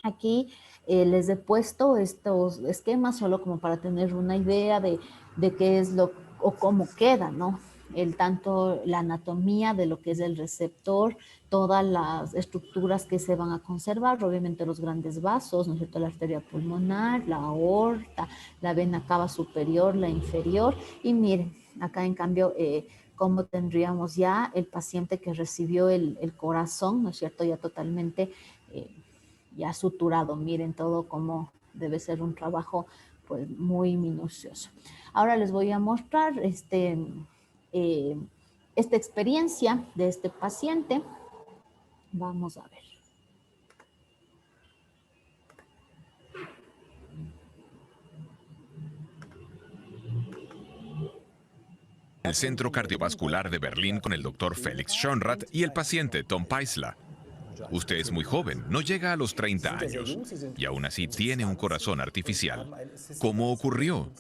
Aquí les he puesto estos esquemas solo como para tener una idea de qué es lo o cómo queda, ¿no? Tanto la anatomía de lo que es el receptor, todas las estructuras que se van a conservar, obviamente los grandes vasos, ¿no es cierto? La arteria pulmonar, la aorta, la vena cava superior, la inferior, y miren, acá en cambio, cómo tendríamos ya el paciente que recibió el corazón, ¿no es cierto? Ya totalmente ya suturado, miren todo cómo debe ser un trabajo pues muy minucioso. Ahora les voy a mostrar esta experiencia de este paciente. Vamos a ver. El Centro Cardiovascular de Berlín con el Dr. Felix Schonrath y el paciente Tom Paisler. Usted es muy joven, no llega a los 30 años, y aún así tiene un corazón artificial. ¿Cómo ocurrió?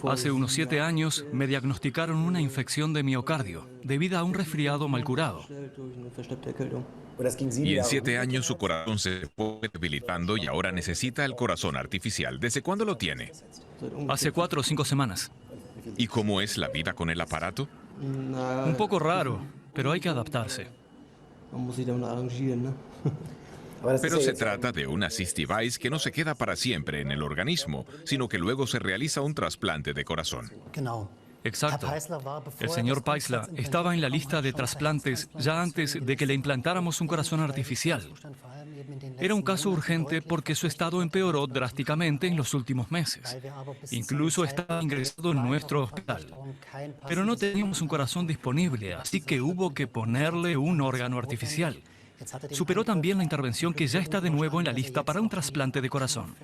Hace unos 7 años me diagnosticaron una infección de miocardio debido a un resfriado mal curado. Y en 7 años su corazón se fue debilitando y ahora necesita el corazón artificial. ¿Desde cuándo lo tiene? Hace 4 o 5 semanas. ¿Y cómo es la vida con el aparato? Un poco raro, pero hay que adaptarse. Pero se trata de un assist device que no se queda para siempre en el organismo, sino que luego se realiza un trasplante de corazón. Exacto. El señor Paisler estaba en la lista de trasplantes ya antes de que le implantáramos un corazón artificial. Era un caso urgente porque su estado empeoró drásticamente en los últimos meses. Incluso estaba ingresado en nuestro hospital. Pero no teníamos un corazón disponible, así que hubo que ponerle un órgano artificial. Superó también la intervención que ya está de nuevo en la lista para un trasplante de corazón.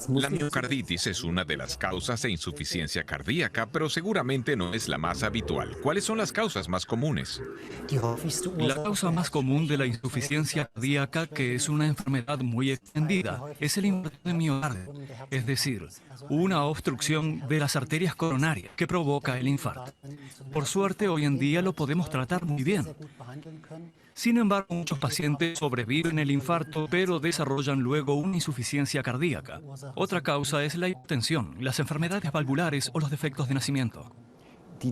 La miocarditis es una de las causas de insuficiencia cardíaca, pero seguramente no es la más habitual. ¿Cuáles son las causas más comunes? La causa más común de la insuficiencia cardíaca, que es una enfermedad muy extendida, es el infarto de miocardio, es decir, una obstrucción de las arterias coronarias que provoca el infarto. Por suerte, hoy en día lo podemos tratar muy bien. Sin embargo, muchos pacientes sobreviven el infarto, pero desarrollan luego una insuficiencia cardíaca. Otra causa es la hipotensión, las enfermedades valvulares o los defectos de nacimiento.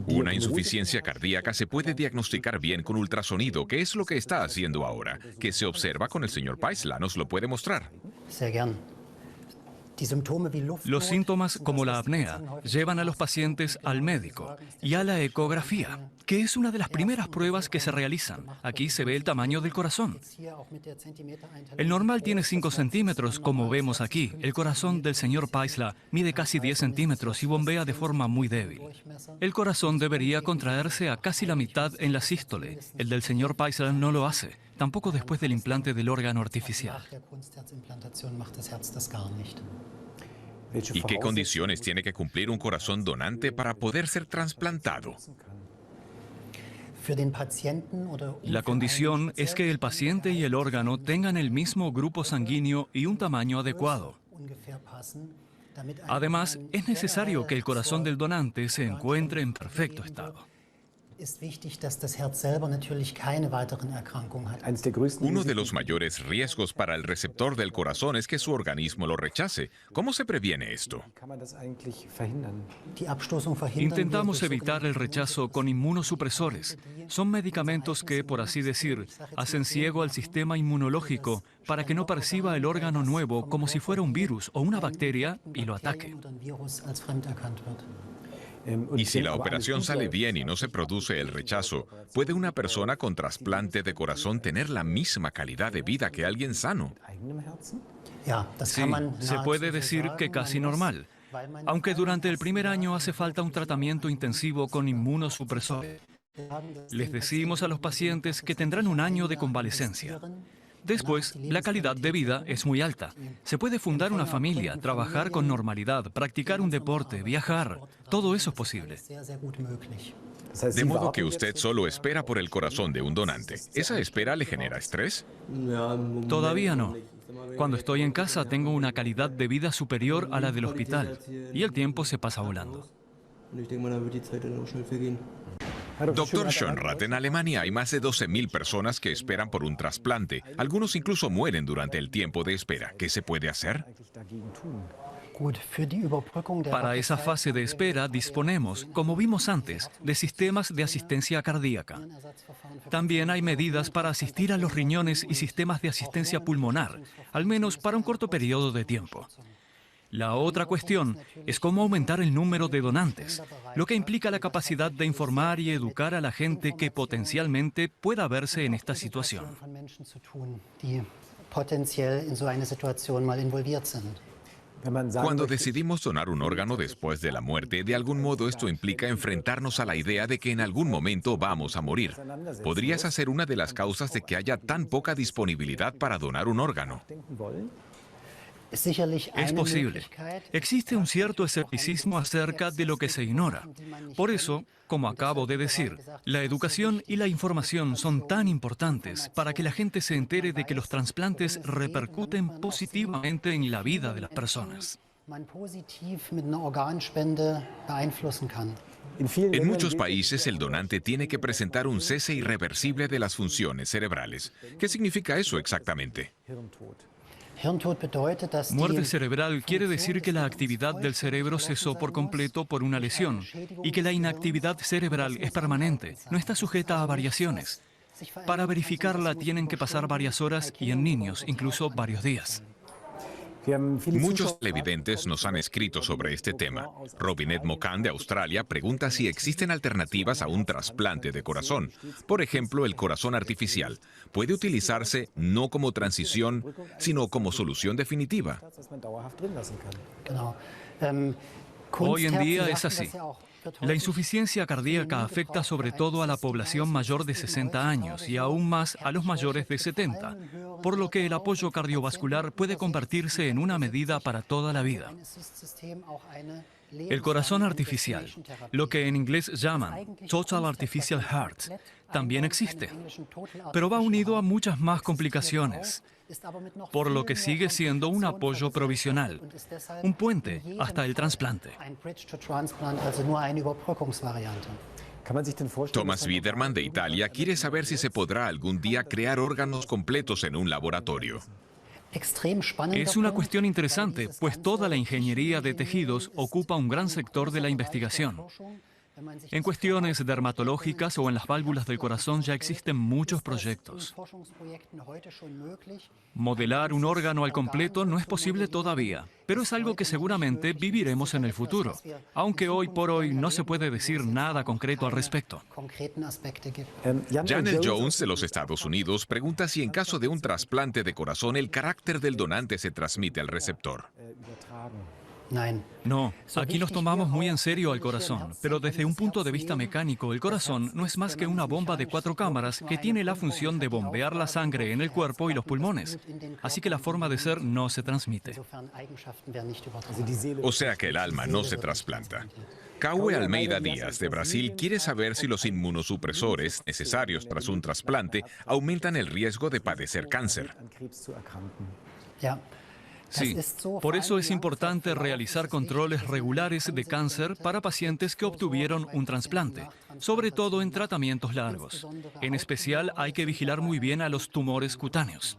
Una insuficiencia cardíaca se puede diagnosticar bien con ultrasonido, que es lo que está haciendo ahora, que se observa con el señor Paisler. ¿Nos lo puede mostrar? Los síntomas, como la apnea, llevan a los pacientes al médico y a la ecografía, que es una de las primeras pruebas que se realizan. Aquí se ve el tamaño del corazón. El normal tiene 5 centímetros, como vemos aquí. El corazón del señor Paisler mide casi 10 centímetros y bombea de forma muy débil. El corazón debería contraerse a casi la mitad en la sístole. El del señor Paisler no lo hace, tampoco después del implante del órgano artificial. ¿Y qué condiciones tiene que cumplir un corazón donante para poder ser trasplantado? La condición es que el paciente y el órgano tengan el mismo grupo sanguíneo y un tamaño adecuado. Además, es necesario que el corazón del donante se encuentre en perfecto estado. Uno de los mayores riesgos para el receptor del corazón es que su organismo lo rechace. ¿Cómo se previene esto? Intentamos evitar el rechazo con inmunosupresores. Son medicamentos que, por así decir, hacen ciego al sistema inmunológico para que no perciba el órgano nuevo como si fuera un virus o una bacteria y lo ataque. Y si la operación sale bien y no se produce el rechazo, ¿puede una persona con trasplante de corazón tener la misma calidad de vida que alguien sano? Sí, se puede decir que casi normal, aunque durante el primer año hace falta un tratamiento intensivo con inmunosupresores. Les decimos a los pacientes que tendrán un año de convalecencia. Después, la calidad de vida es muy alta. Se puede fundar una familia, trabajar con normalidad, practicar un deporte, viajar. Todo eso es posible. De modo que usted solo espera por el corazón de un donante. ¿Esa espera le genera estrés? Todavía no. Cuando estoy en casa tengo una calidad de vida superior a la del hospital y el tiempo se pasa volando. Doctor Schonrath, en Alemania hay más de 12.000 personas que esperan por un trasplante. Algunos incluso mueren durante el tiempo de espera. ¿Qué se puede hacer? Para esa fase de espera disponemos, como vimos antes, de sistemas de asistencia cardíaca. También hay medidas para asistir a los riñones y sistemas de asistencia pulmonar, al menos para un corto periodo de tiempo. La otra cuestión es cómo aumentar el número de donantes, lo que implica la capacidad de informar y educar a la gente que potencialmente pueda verse en esta situación. Cuando decidimos donar un órgano después de la muerte, de algún modo esto implica enfrentarnos a la idea de que en algún momento vamos a morir. ¿Podría ser una de las causas de que haya tan poca disponibilidad para donar un órgano? Es posible. Existe un cierto escepticismo acerca de lo que se ignora. Por eso, como acabo de decir, la educación y la información son tan importantes para que la gente se entere de que los trasplantes repercuten positivamente en la vida de las personas. En muchos países el donante tiene que presentar un cese irreversible de las funciones cerebrales. ¿Qué significa eso exactamente? Muerte cerebral quiere decir que la actividad del cerebro cesó por completo por una lesión y que la inactividad cerebral es permanente, no está sujeta a variaciones. Para verificarla tienen que pasar varias horas y en niños incluso varios días. Muchos televidentes nos han escrito sobre este tema. Robinette Mocan de Australia pregunta si existen alternativas a un trasplante de corazón. Por ejemplo, el corazón artificial. ¿Puede utilizarse no como transición, sino como solución definitiva? Hoy en día es así. La insuficiencia cardíaca afecta sobre todo a la población mayor de 60 años y aún más a los mayores de 70, por lo que el apoyo cardiovascular puede convertirse en una medida para toda la vida. El corazón artificial, lo que en inglés llaman Total Artificial Heart, también existe, pero va unido a muchas más complicaciones, por lo que sigue siendo un apoyo provisional, un puente hasta el trasplante. Thomas Widerman de Italia quiere saber si se podrá algún día crear órganos completos en un laboratorio. Es una cuestión interesante, pues toda la ingeniería de tejidos ocupa un gran sector de la investigación. En cuestiones dermatológicas o en las válvulas del corazón ya existen muchos proyectos. Modelar un órgano al completo no es posible todavía, pero es algo que seguramente viviremos en el futuro, aunque hoy por hoy no se puede decir nada concreto al respecto. Janet Jones de los Estados Unidos pregunta si en caso de un trasplante de corazón el carácter del donante se transmite al receptor. No, aquí nos tomamos muy en serio al corazón, pero desde un punto de vista mecánico, el corazón no es más que una bomba de 4 cámaras que tiene la función de bombear la sangre en el cuerpo y los pulmones, así que la forma de ser no se transmite. O sea que el alma no se trasplanta. Caue Almeida Díaz, de Brasil, quiere saber si los inmunosupresores necesarios tras un trasplante aumentan el riesgo de padecer cáncer. Sí, por eso es importante realizar controles regulares de cáncer para pacientes que obtuvieron un trasplante, sobre todo en tratamientos largos. En especial, hay que vigilar muy bien a los tumores cutáneos.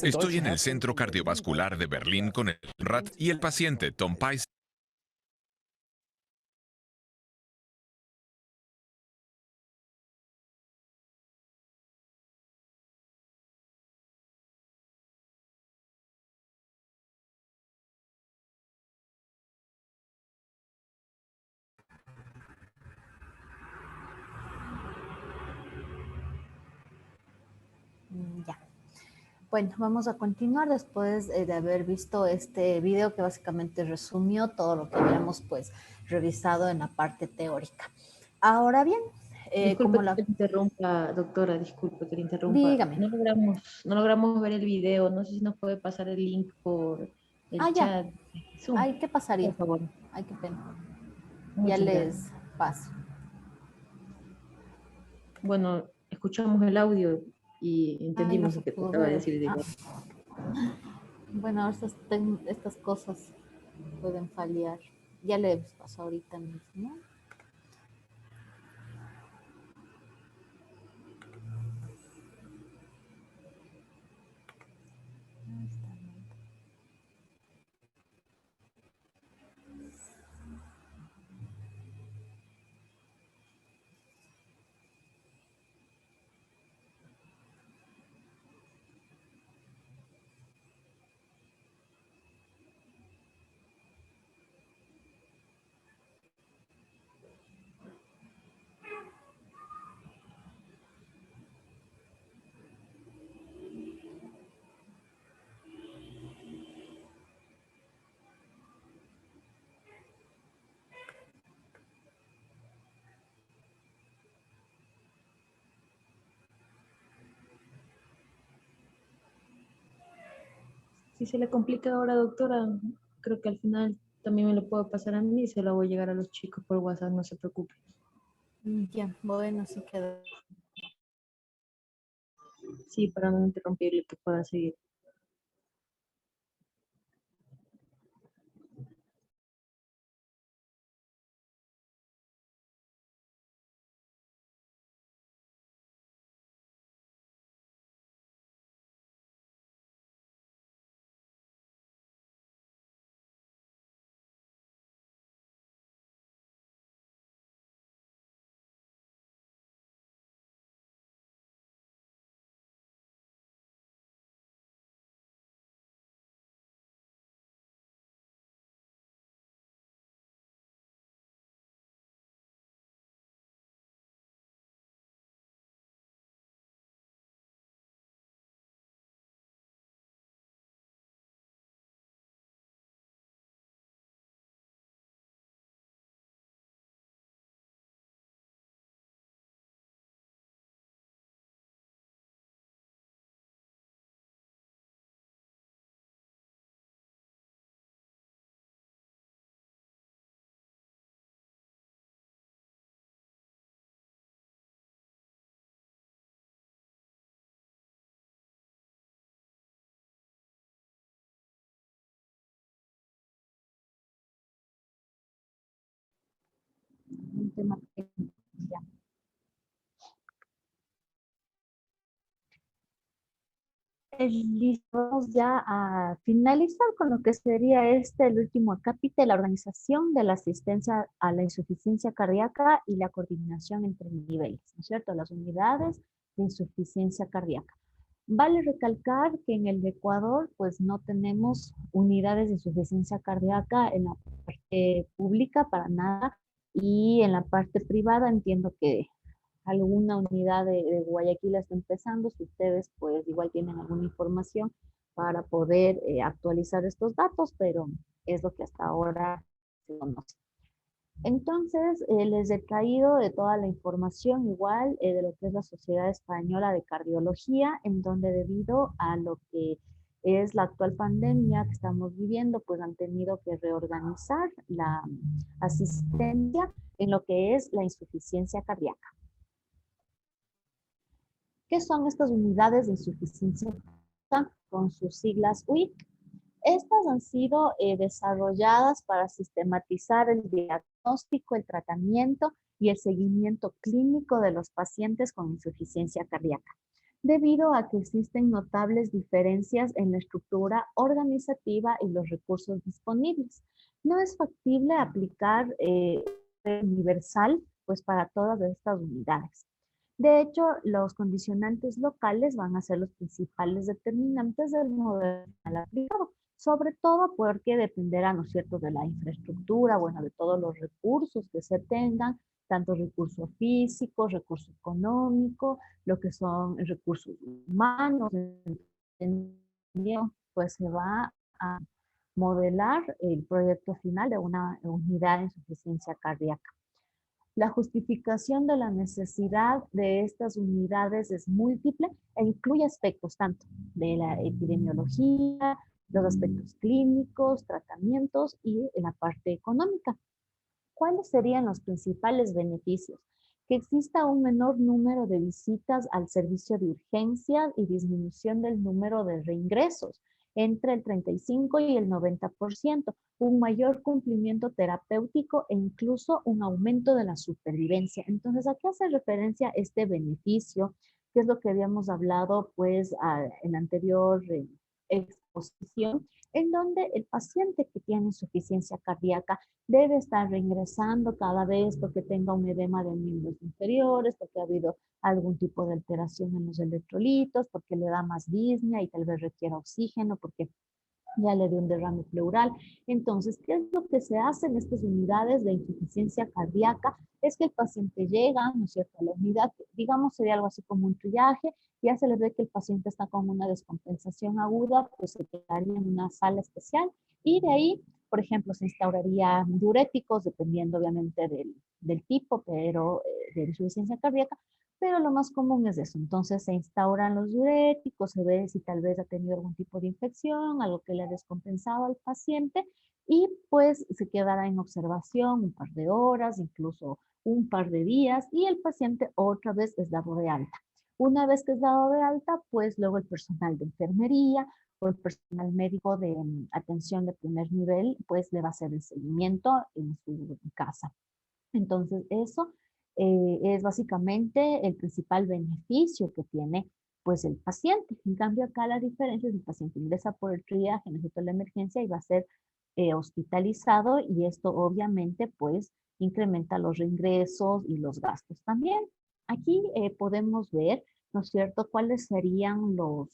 Estoy en el Centro Cardiovascular de Berlín con el Rat y el paciente Tom Pais. Ya. Bueno, vamos a continuar después de haber visto este video que básicamente resumió todo lo que habíamos pues revisado en la parte teórica. Ahora bien, Disculpe que le interrumpa, doctora, disculpe que le interrumpa. Dígame. No logramos ver el video, no sé si nos puede pasar el link por el Ya. chat. Zoom, Ay, ¿qué pasaría? por favor. Ay, qué pena. Muchas Ya gracias. les paso. Bueno, escuchamos el audio y entendimos no lo se que pudo trataba de ver. decir. Bueno, estas cosas pueden fallar. Ya les paso ahorita mismo. Si se le complica ahora, doctora, creo que al final también me lo puedo pasar a mí y se lo voy a llegar a los chicos por WhatsApp, no se preocupe. Ya, bueno, sí quedó. Sí, para no interrumpirle, que pueda seguir. Un tema técnico, ya. Listo, vamos ya a finalizar con lo que sería el último acápite, la organización de la asistencia a la insuficiencia cardíaca y la coordinación entre niveles, ¿no es cierto? Las unidades de insuficiencia cardíaca. Vale recalcar que en el Ecuador, pues no tenemos unidades de insuficiencia cardíaca en la parte pública para nada, y en la parte privada entiendo que alguna unidad de Guayaquil está empezando. Si ustedes pues igual tienen alguna información para poder actualizar estos datos, pero es lo que hasta ahora se conoce. Entonces, les he traído de toda la información igual de lo que es la Sociedad Española de Cardiología, en donde debido a lo que es la actual pandemia que estamos viviendo, pues han tenido que reorganizar la asistencia en lo que es la insuficiencia cardíaca. ¿Qué son estas unidades de insuficiencia cardíaca? Con sus siglas UIC. Estas han sido desarrolladas para sistematizar el diagnóstico, el tratamiento y el seguimiento clínico de los pacientes con insuficiencia cardíaca, debido a que existen notables diferencias en la estructura organizativa y los recursos disponibles. No es factible aplicar universal pues, para todas estas unidades. De hecho, los condicionantes locales van a ser los principales determinantes del modelo aplicado, sobre todo porque dependerá, ¿no es cierto?, de la infraestructura, bueno, de todos los recursos que se tengan, tanto recursos físicos, recurso económico, lo que son recursos humanos, pues se va a modelar el proyecto final de una unidad de insuficiencia cardíaca. La justificación de la necesidad de estas unidades es múltiple e incluye aspectos tanto de la epidemiología, los aspectos clínicos, tratamientos y la parte económica. ¿Cuáles serían los principales beneficios? Que exista un menor número de visitas al servicio de urgencias y disminución del número de reingresos entre el 35 y el 90%, un mayor cumplimiento terapéutico e incluso un aumento de la supervivencia. Entonces, ¿a qué hace referencia este beneficio? Que es lo que habíamos hablado pues en la anterior exposición, en donde el paciente que tiene insuficiencia cardíaca debe estar reingresando cada vez porque tenga un edema de miembros inferiores, porque ha habido algún tipo de alteración en los electrolitos, porque le da más disnea y tal vez requiera oxígeno, porque ya le dio un derrame pleural. Entonces, ¿qué es lo que se hace en estas unidades de insuficiencia cardíaca? Es que el paciente llega, ¿no es cierto?, a la unidad, digamos, sería algo así como un triaje, ya se le ve que el paciente está con una descompensación aguda, pues se quedaría en una sala especial y de ahí, por ejemplo, se instaurarían diuréticos, dependiendo obviamente del tipo, pero de insuficiencia cardíaca, pero lo más común es eso. Entonces se instauran los diuréticos, se ve si tal vez ha tenido algún tipo de infección, algo que le ha descompensado al paciente y pues se quedará en observación un par de horas, incluso un par de días y el paciente otra vez es dado de alta. Una vez que es dado de alta, pues luego el personal de enfermería o el personal médico de atención de primer nivel, pues le va a hacer el seguimiento en su casa. Entonces, eso es básicamente el principal beneficio que tiene pues el paciente. En cambio, acá la diferencia es que el paciente ingresa por el triaje, necesita la emergencia y va a ser hospitalizado y esto obviamente pues incrementa los reingresos y los gastos también. Aquí podemos ver, ¿no es cierto?, cuáles serían los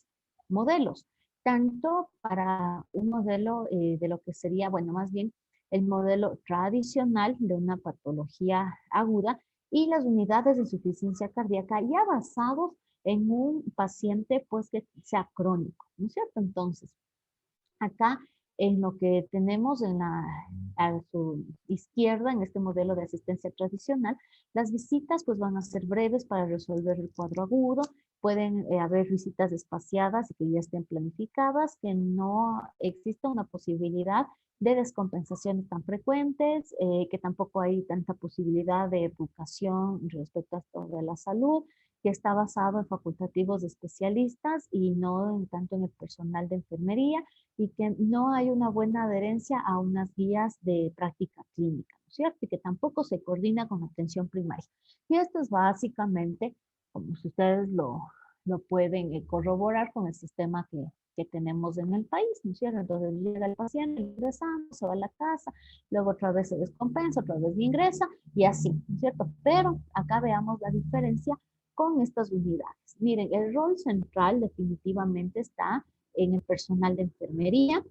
modelos, tanto para un modelo de lo que sería, bueno, más bien el modelo tradicional de una patología aguda y las unidades de insuficiencia cardíaca ya basados en un paciente pues que sea crónico, ¿no es cierto? Entonces, acá en lo que tenemos a su izquierda, en este modelo de asistencia tradicional, las visitas pues van a ser breves para resolver el cuadro agudo, pueden haber visitas espaciadas y que ya estén planificadas, que no exista una posibilidad de descompensaciones tan frecuentes, que tampoco hay tanta posibilidad de educación respecto a esto de la salud, que está basado en facultativos de especialistas y no tanto en el personal de enfermería, y que no hay una buena adherencia a unas guías de práctica clínica, ¿no es cierto? Y que tampoco se coordina con atención primaria. Y esto es básicamente, como si ustedes lo pueden corroborar con el sistema que tenemos en el país, ¿no es cierto? Entonces llega el paciente, ingresamos, se va a la casa, luego otra vez se descompensa, otra vez ingresa y así, ¿no es cierto? Pero acá veamos la diferencia con estas unidades. Miren, el rol central definitivamente está en el personal de enfermería,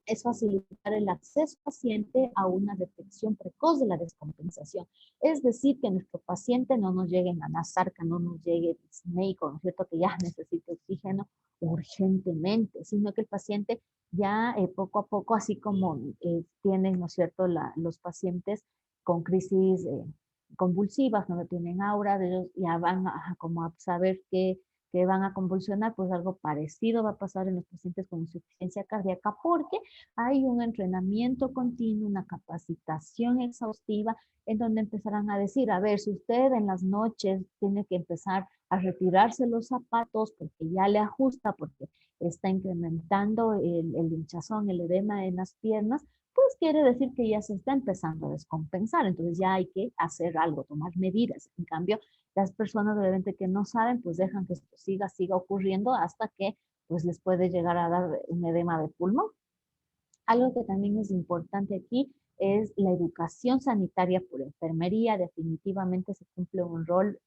es facilitar el acceso paciente a una detección precoz de la descompensación. Es decir, que nuestro paciente no nos llegue a Nazarca, no nos llegue disneico, ¿no es cierto?, que ya necesita oxígeno urgentemente, sino que el paciente ya poco a poco, así como tienen, ¿no es cierto?, los pacientes con crisis convulsivas, no tienen aura, ellos ya van como a saber que van a convulsionar, pues algo parecido va a pasar en los pacientes con insuficiencia cardíaca porque hay un entrenamiento continuo, una capacitación exhaustiva en donde empezarán a decir, a ver, si usted en las noches tiene que empezar a retirarse los zapatos porque ya le ajusta, porque está incrementando el hinchazón, el edema en las piernas, pues quiere decir que ya se está empezando a descompensar, entonces ya hay que hacer algo, tomar medidas. En cambio, las personas de repente que no saben, pues dejan que esto siga ocurriendo hasta que pues les puede llegar a dar un edema de pulmón. Algo que también es importante aquí es la educación sanitaria por enfermería. Definitivamente se cumple un rol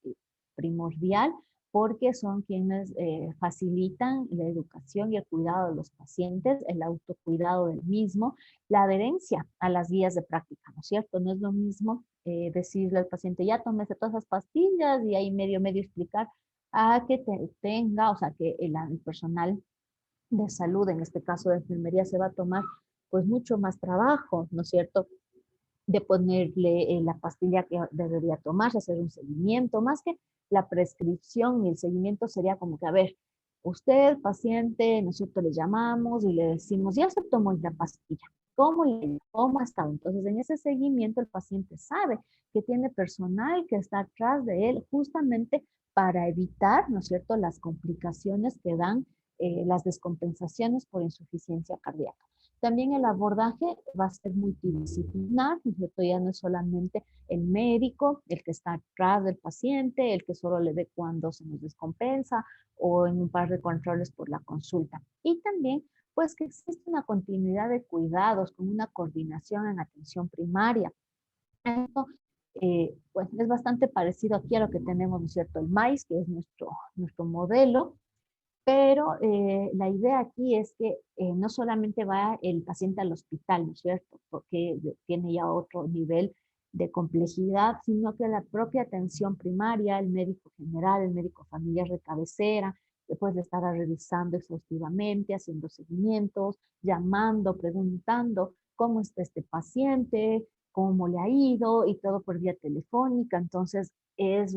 primordial porque son quienes facilitan la educación y el cuidado de los pacientes, el autocuidado del mismo, la adherencia a las guías de práctica, ¿no es cierto? No es lo mismo decirle al paciente, ya tómese todas esas pastillas y ahí medio explicar a que tenga, o sea, que el personal de salud, en este caso de enfermería, se va a tomar pues mucho más trabajo, ¿no es cierto? De ponerle la pastilla que debería tomarse, hacer un seguimiento, más que la prescripción y el seguimiento sería como que, a ver, usted, paciente, ¿no es cierto? Le llamamos y le decimos, ya se tomó la pastilla, ¿cómo ha estado? Entonces, en ese seguimiento el paciente sabe que tiene personal que está atrás de él justamente para evitar, ¿no es cierto?, las complicaciones que dan las descompensaciones por insuficiencia cardíaca. También el abordaje va a ser multidisciplinar, ¿no es cierto? Ya no es solamente el médico, el que está atrás del paciente, el que solo le ve cuando se nos descompensa o en un par de controles por la consulta. Y también, pues, que existe una continuidad de cuidados con una coordinación en atención primaria. Esto, pues, es bastante parecido aquí a lo que tenemos, ¿no es cierto? El MAIS, que es nuestro modelo, pero la idea aquí es que no solamente va el paciente al hospital, ¿no es cierto? Porque tiene ya otro nivel de complejidad, sino que la propia atención primaria, el médico general, el médico familiar de cabecera, después de estar revisando exhaustivamente, haciendo seguimientos, llamando, preguntando cómo está este paciente, cómo le ha ido y todo por vía telefónica. Entonces, es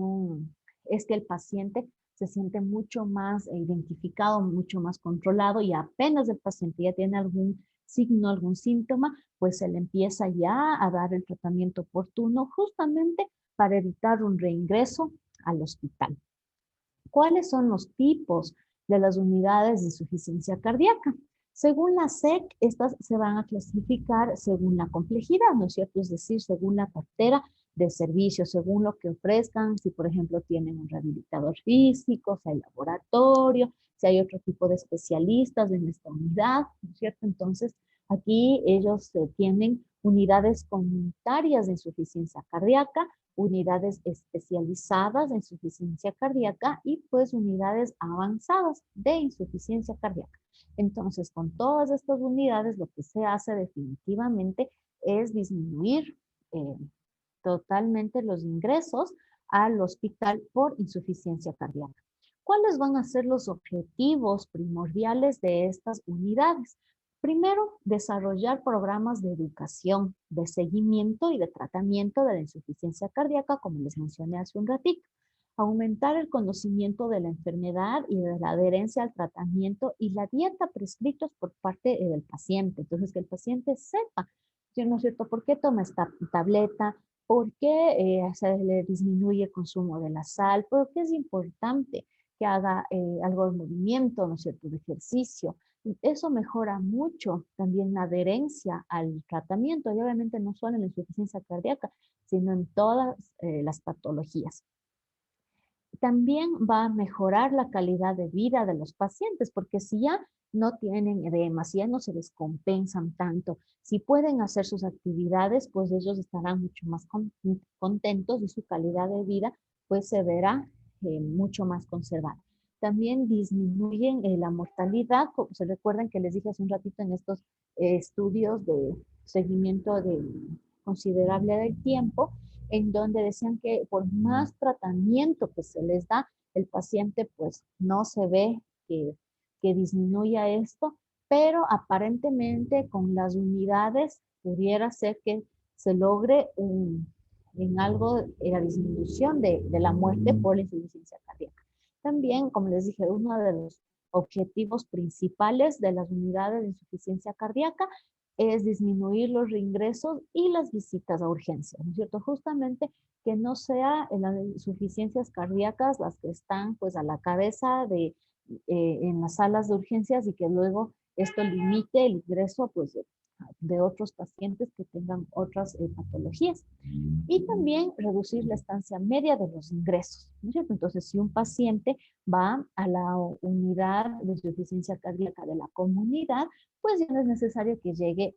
que el paciente se siente mucho más identificado, mucho más controlado y apenas el paciente ya tiene algún signo, algún síntoma, pues se le empieza ya a dar el tratamiento oportuno justamente para evitar un reingreso al hospital. ¿Cuáles son los tipos de las unidades de insuficiencia cardíaca? Según la SEC, estas se van a clasificar según la complejidad, ¿no es cierto? Es decir, según la cartera de servicios, según lo que ofrezcan, si por ejemplo tienen un rehabilitador físico, si hay laboratorio, si hay otro tipo de especialistas en esta unidad, ¿no es cierto? Entonces, aquí ellos tienen unidades comunitarias de insuficiencia cardíaca, unidades especializadas de insuficiencia cardíaca y pues unidades avanzadas de insuficiencia cardíaca. Entonces, con todas estas unidades, lo que se hace definitivamente es disminuir totalmente los ingresos al hospital por insuficiencia cardíaca. ¿Cuáles van a ser los objetivos primordiales de estas unidades? Primero, desarrollar programas de educación, de seguimiento y de tratamiento de la insuficiencia cardíaca, como les mencioné hace un ratito. Aumentar el conocimiento de la enfermedad y de la adherencia al tratamiento y la dieta prescritos por parte del paciente. Entonces, que el paciente sepa, ¿no es cierto?, por qué toma esta tableta, por qué se le disminuye el consumo de la sal, por qué es importante que haga algo de movimiento, ¿no es cierto?, de ejercicio. Eso mejora mucho también la adherencia al tratamiento y obviamente no solo en la insuficiencia cardíaca, sino en todas las patologías. También va a mejorar la calidad de vida de los pacientes, porque si ya no tienen edema, si ya no se descompensan tanto, si pueden hacer sus actividades, pues ellos estarán mucho más contentos y su calidad de vida pues se verá mucho más conservada. También disminuyen la mortalidad, como se recuerdan que les dije hace un ratito en estos estudios de seguimiento considerable del tiempo, en donde decían que por más tratamiento que se les da, el paciente pues no se ve que disminuya esto, pero aparentemente con las unidades pudiera ser que se logre en algo en la disminución de la muerte por la insuficiencia cardíaca. También, como les dije, uno de los objetivos principales de las unidades de insuficiencia cardíaca es disminuir los reingresos y las visitas a urgencias, ¿no es cierto? Justamente que no sea en las insuficiencias cardíacas las que están pues a la cabeza en las salas de urgencias, y que luego esto limite el ingreso pues de otros pacientes que tengan otras patologías. Y también reducir la estancia media de los ingresos, ¿no es cierto? Entonces, si un paciente va a la unidad de insuficiencia cardíaca de la comunidad, pues ya no es necesario que llegue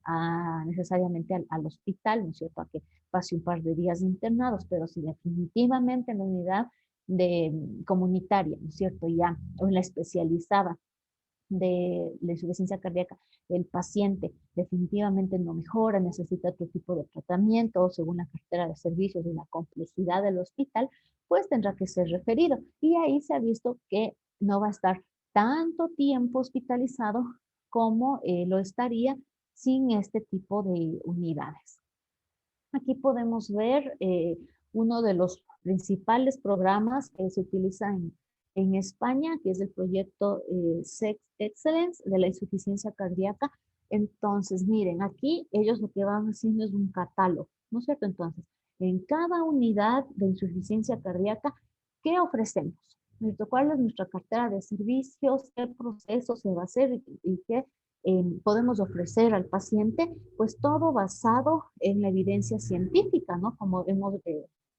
necesariamente al hospital, ¿no es cierto?, a que pase un par de días internados, pero si definitivamente en la unidad comunitaria, ¿no es cierto?, ya, o en la especializada de la insuficiencia cardíaca, el paciente definitivamente no mejora, necesita otro tipo de tratamiento según la cartera de servicios y la complejidad del hospital, pues tendrá que ser referido. Y ahí se ha visto que no va a estar tanto tiempo hospitalizado como lo estaría sin este tipo de unidades. Aquí podemos ver uno de los principales programas que se utiliza en España, que es el proyecto Sex Excellence de la insuficiencia cardíaca. Entonces, miren, aquí ellos lo que van haciendo es un catálogo, ¿no es cierto? Entonces, en cada unidad de insuficiencia cardíaca, ¿qué ofrecemos? ¿Cuál es nuestra cartera de servicios? ¿Qué proceso se va a hacer y qué podemos ofrecer al paciente? Pues todo basado en la evidencia científica, ¿no? Como hemos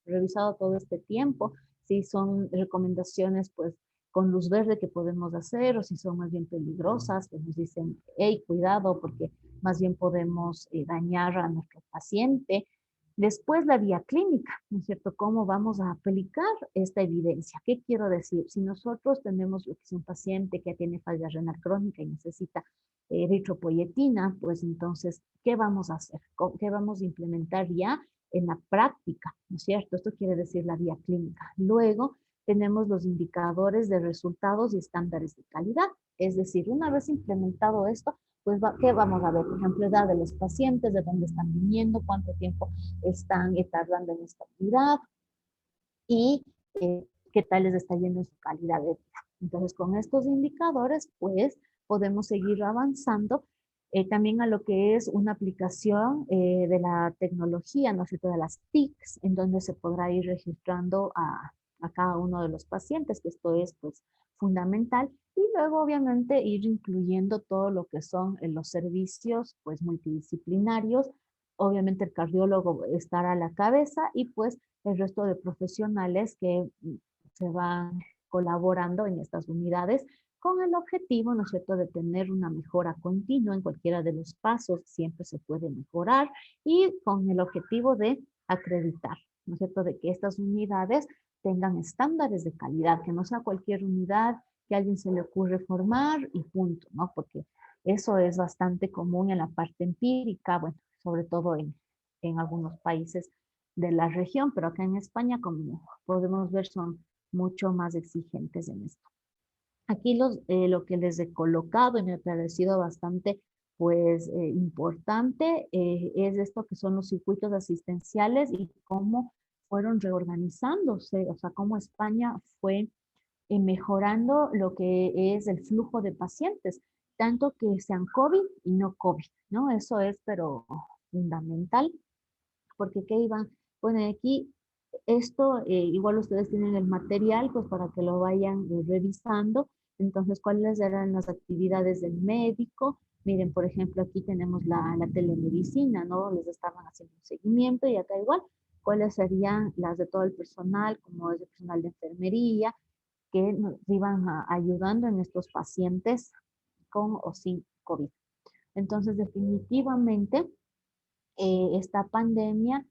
revisado todo este tiempo, si son recomendaciones pues con luz verde que podemos hacer, o si son más bien peligrosas, que nos dicen, hey, cuidado, porque más bien podemos dañar a nuestro paciente. Después la vía clínica, ¿no es cierto? ¿Cómo vamos a aplicar esta evidencia? ¿Qué quiero decir? Si nosotros tenemos lo que es un paciente que tiene falla renal crónica y necesita eritropoyetina, pues entonces, ¿qué vamos a hacer? ¿Qué vamos a implementar ya en la práctica? ¿No es cierto? Esto quiere decir la vía clínica. Luego tenemos los indicadores de resultados y estándares de calidad. Es decir, una vez implementado esto, pues, ¿qué vamos a ver? Por ejemplo, edad de los pacientes, de dónde están viniendo, cuánto tiempo están tardando en esta unidad y qué tal les está yendo en su calidad de vida. Entonces, con estos indicadores, pues, podemos seguir avanzando también a lo que es una aplicación de la tecnología, ¿no es cierto?, de las TICs, en donde se podrá ir registrando a cada uno de los pacientes, que esto es, pues, fundamental. Y luego, obviamente, ir incluyendo todo lo que son los servicios, pues, multidisciplinarios. Obviamente, el cardiólogo estará a la cabeza y, pues, el resto de profesionales que se van colaborando en estas unidades con el objetivo, ¿no es cierto?, de tener una mejora continua en cualquiera de los pasos, siempre se puede mejorar, y con el objetivo de acreditar, ¿no es cierto?, de que estas unidades tengan estándares de calidad, que no sea cualquier unidad que a alguien se le ocurre formar y punto, ¿no? Porque eso es bastante común en la parte empírica, bueno, sobre todo en algunos países de la región, pero acá en España, como podemos ver, son mucho más exigentes en esto. Aquí lo que les he colocado y me ha parecido bastante pues importante es esto que son los circuitos asistenciales y cómo fueron reorganizándose, o sea, cómo España fue mejorando lo que es el flujo de pacientes, tanto que sean COVID y no COVID, ¿no? Eso es, pero fundamental, porque ¿qué iban? Bueno, aquí esto, igual ustedes tienen el material, pues para que lo vayan revisando. Entonces, ¿cuáles eran las actividades del médico? Miren, por ejemplo, aquí tenemos la telemedicina, ¿no? Les estaban haciendo un seguimiento, y acá igual, ¿cuáles serían las de todo el personal, como es el personal de enfermería, que nos iban ayudando en estos pacientes con o sin COVID? Entonces, definitivamente, esta pandemia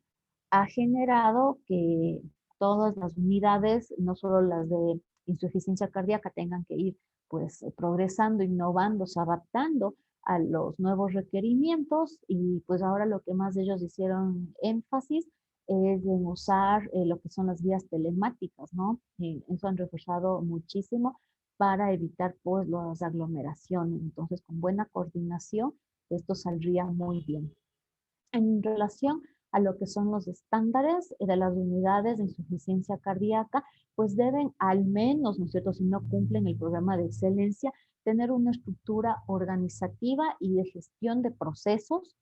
ha generado que todas las unidades, no solo las de insuficiencia cardíaca, tengan que ir pues progresando, innovando, adaptando a los nuevos requerimientos, y pues ahora lo que más de ellos hicieron énfasis es en usar lo que son las vías telemáticas, ¿no? Eso han reforzado muchísimo para evitar pues las aglomeraciones. Entonces, con buena coordinación, esto saldría muy bien. En relación a lo que son los estándares de las unidades de insuficiencia cardíaca, pues deben al menos, ¿no es cierto?, si no cumplen el programa de excelencia, tener una estructura organizativa y de gestión de procesos,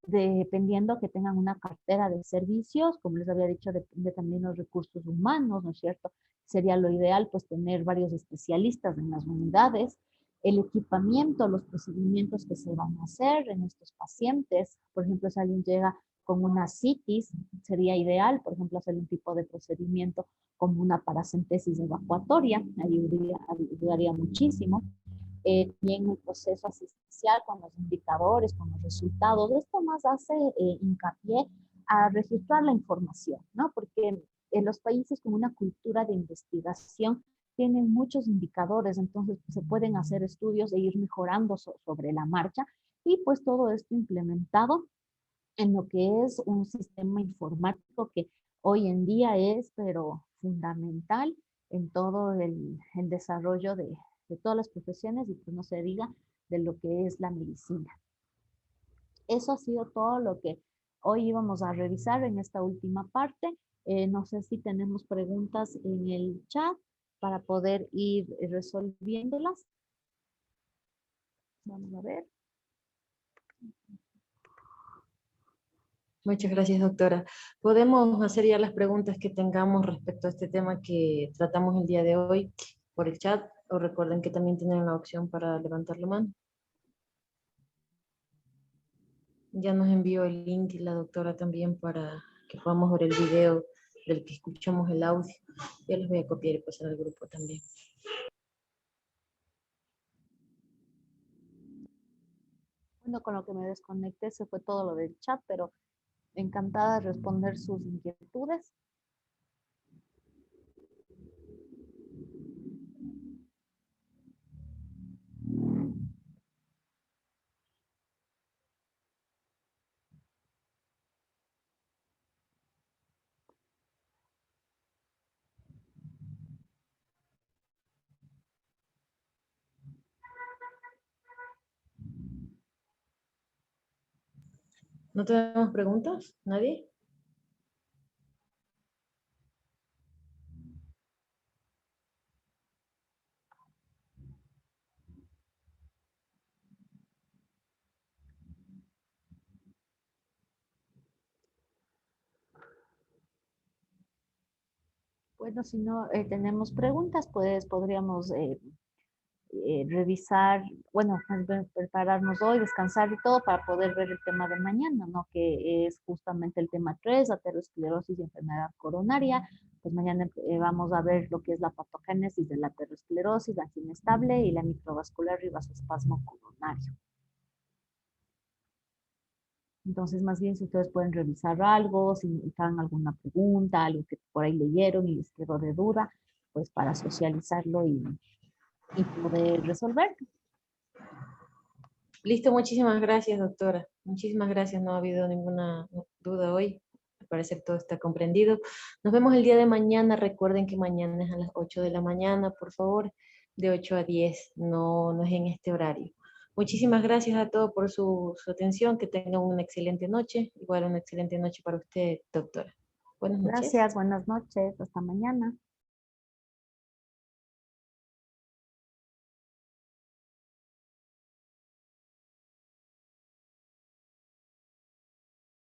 dependiendo que tengan una cartera de servicios, como les había dicho, depende también los recursos humanos, ¿no es cierto? Sería lo ideal, pues, tener varios especialistas en las unidades, el equipamiento, los procedimientos que se van a hacer en estos pacientes. Por ejemplo, si alguien llega con una citis, sería ideal, por ejemplo, hacer un tipo de procedimiento como una paracentesis evacuatoria, ayudaría muchísimo. Bien el proceso asistencial con los indicadores, con los resultados. Esto más hace hincapié a registrar la información, ¿no? Porque en los países con una cultura de investigación tienen muchos indicadores, entonces pues, se pueden hacer estudios e ir mejorando sobre la marcha y pues todo esto implementado en lo que es un sistema informático que hoy en día es, pero fundamental en todo el desarrollo de todas las profesiones y pues no se diga de lo que es la medicina. Eso ha sido todo lo que hoy íbamos a revisar en esta última parte. No sé si tenemos preguntas en el chat para poder ir resolviéndolas. Vamos a ver. Muchas gracias, doctora. Podemos hacer ya las preguntas que tengamos respecto a este tema que tratamos el día de hoy por el chat, o recuerden que también tienen la opción para levantar la mano. Ya nos envió el link la doctora también para que podamos ver el video del que escuchamos el audio. Ya los voy a copiar y pasar al grupo también. Bueno, con lo que me desconecté se fue todo lo del chat, pero encantada de responder sus inquietudes. ¿No tenemos preguntas? ¿Nadie? Bueno, si no tenemos preguntas, pues podríamos revisar, bueno, prepararnos hoy, descansar y todo para poder ver el tema de mañana, ¿no? Que es justamente el tema 3, aterosclerosis y enfermedad coronaria. Pues mañana vamos a ver lo que es la patogénesis de la aterosclerosis, la angina estable y la microvascular y vasoespasmo coronario. Entonces, más bien, si ustedes pueden revisar algo, si necesitan alguna pregunta, algo que por ahí leyeron y les quedó de duda, pues para socializarlo y poder resolver. Listo, muchísimas gracias, doctora. Muchísimas gracias, no ha habido ninguna duda hoy. Al parecer todo está comprendido. Nos vemos el día de mañana. Recuerden que mañana es a las 8 de la mañana, por favor, de 8 a 10, no es en este horario. Muchísimas gracias a todos por su atención, que tengan una excelente noche, igual una excelente noche para usted, doctora. Buenas noches. Gracias, buenas noches, hasta mañana.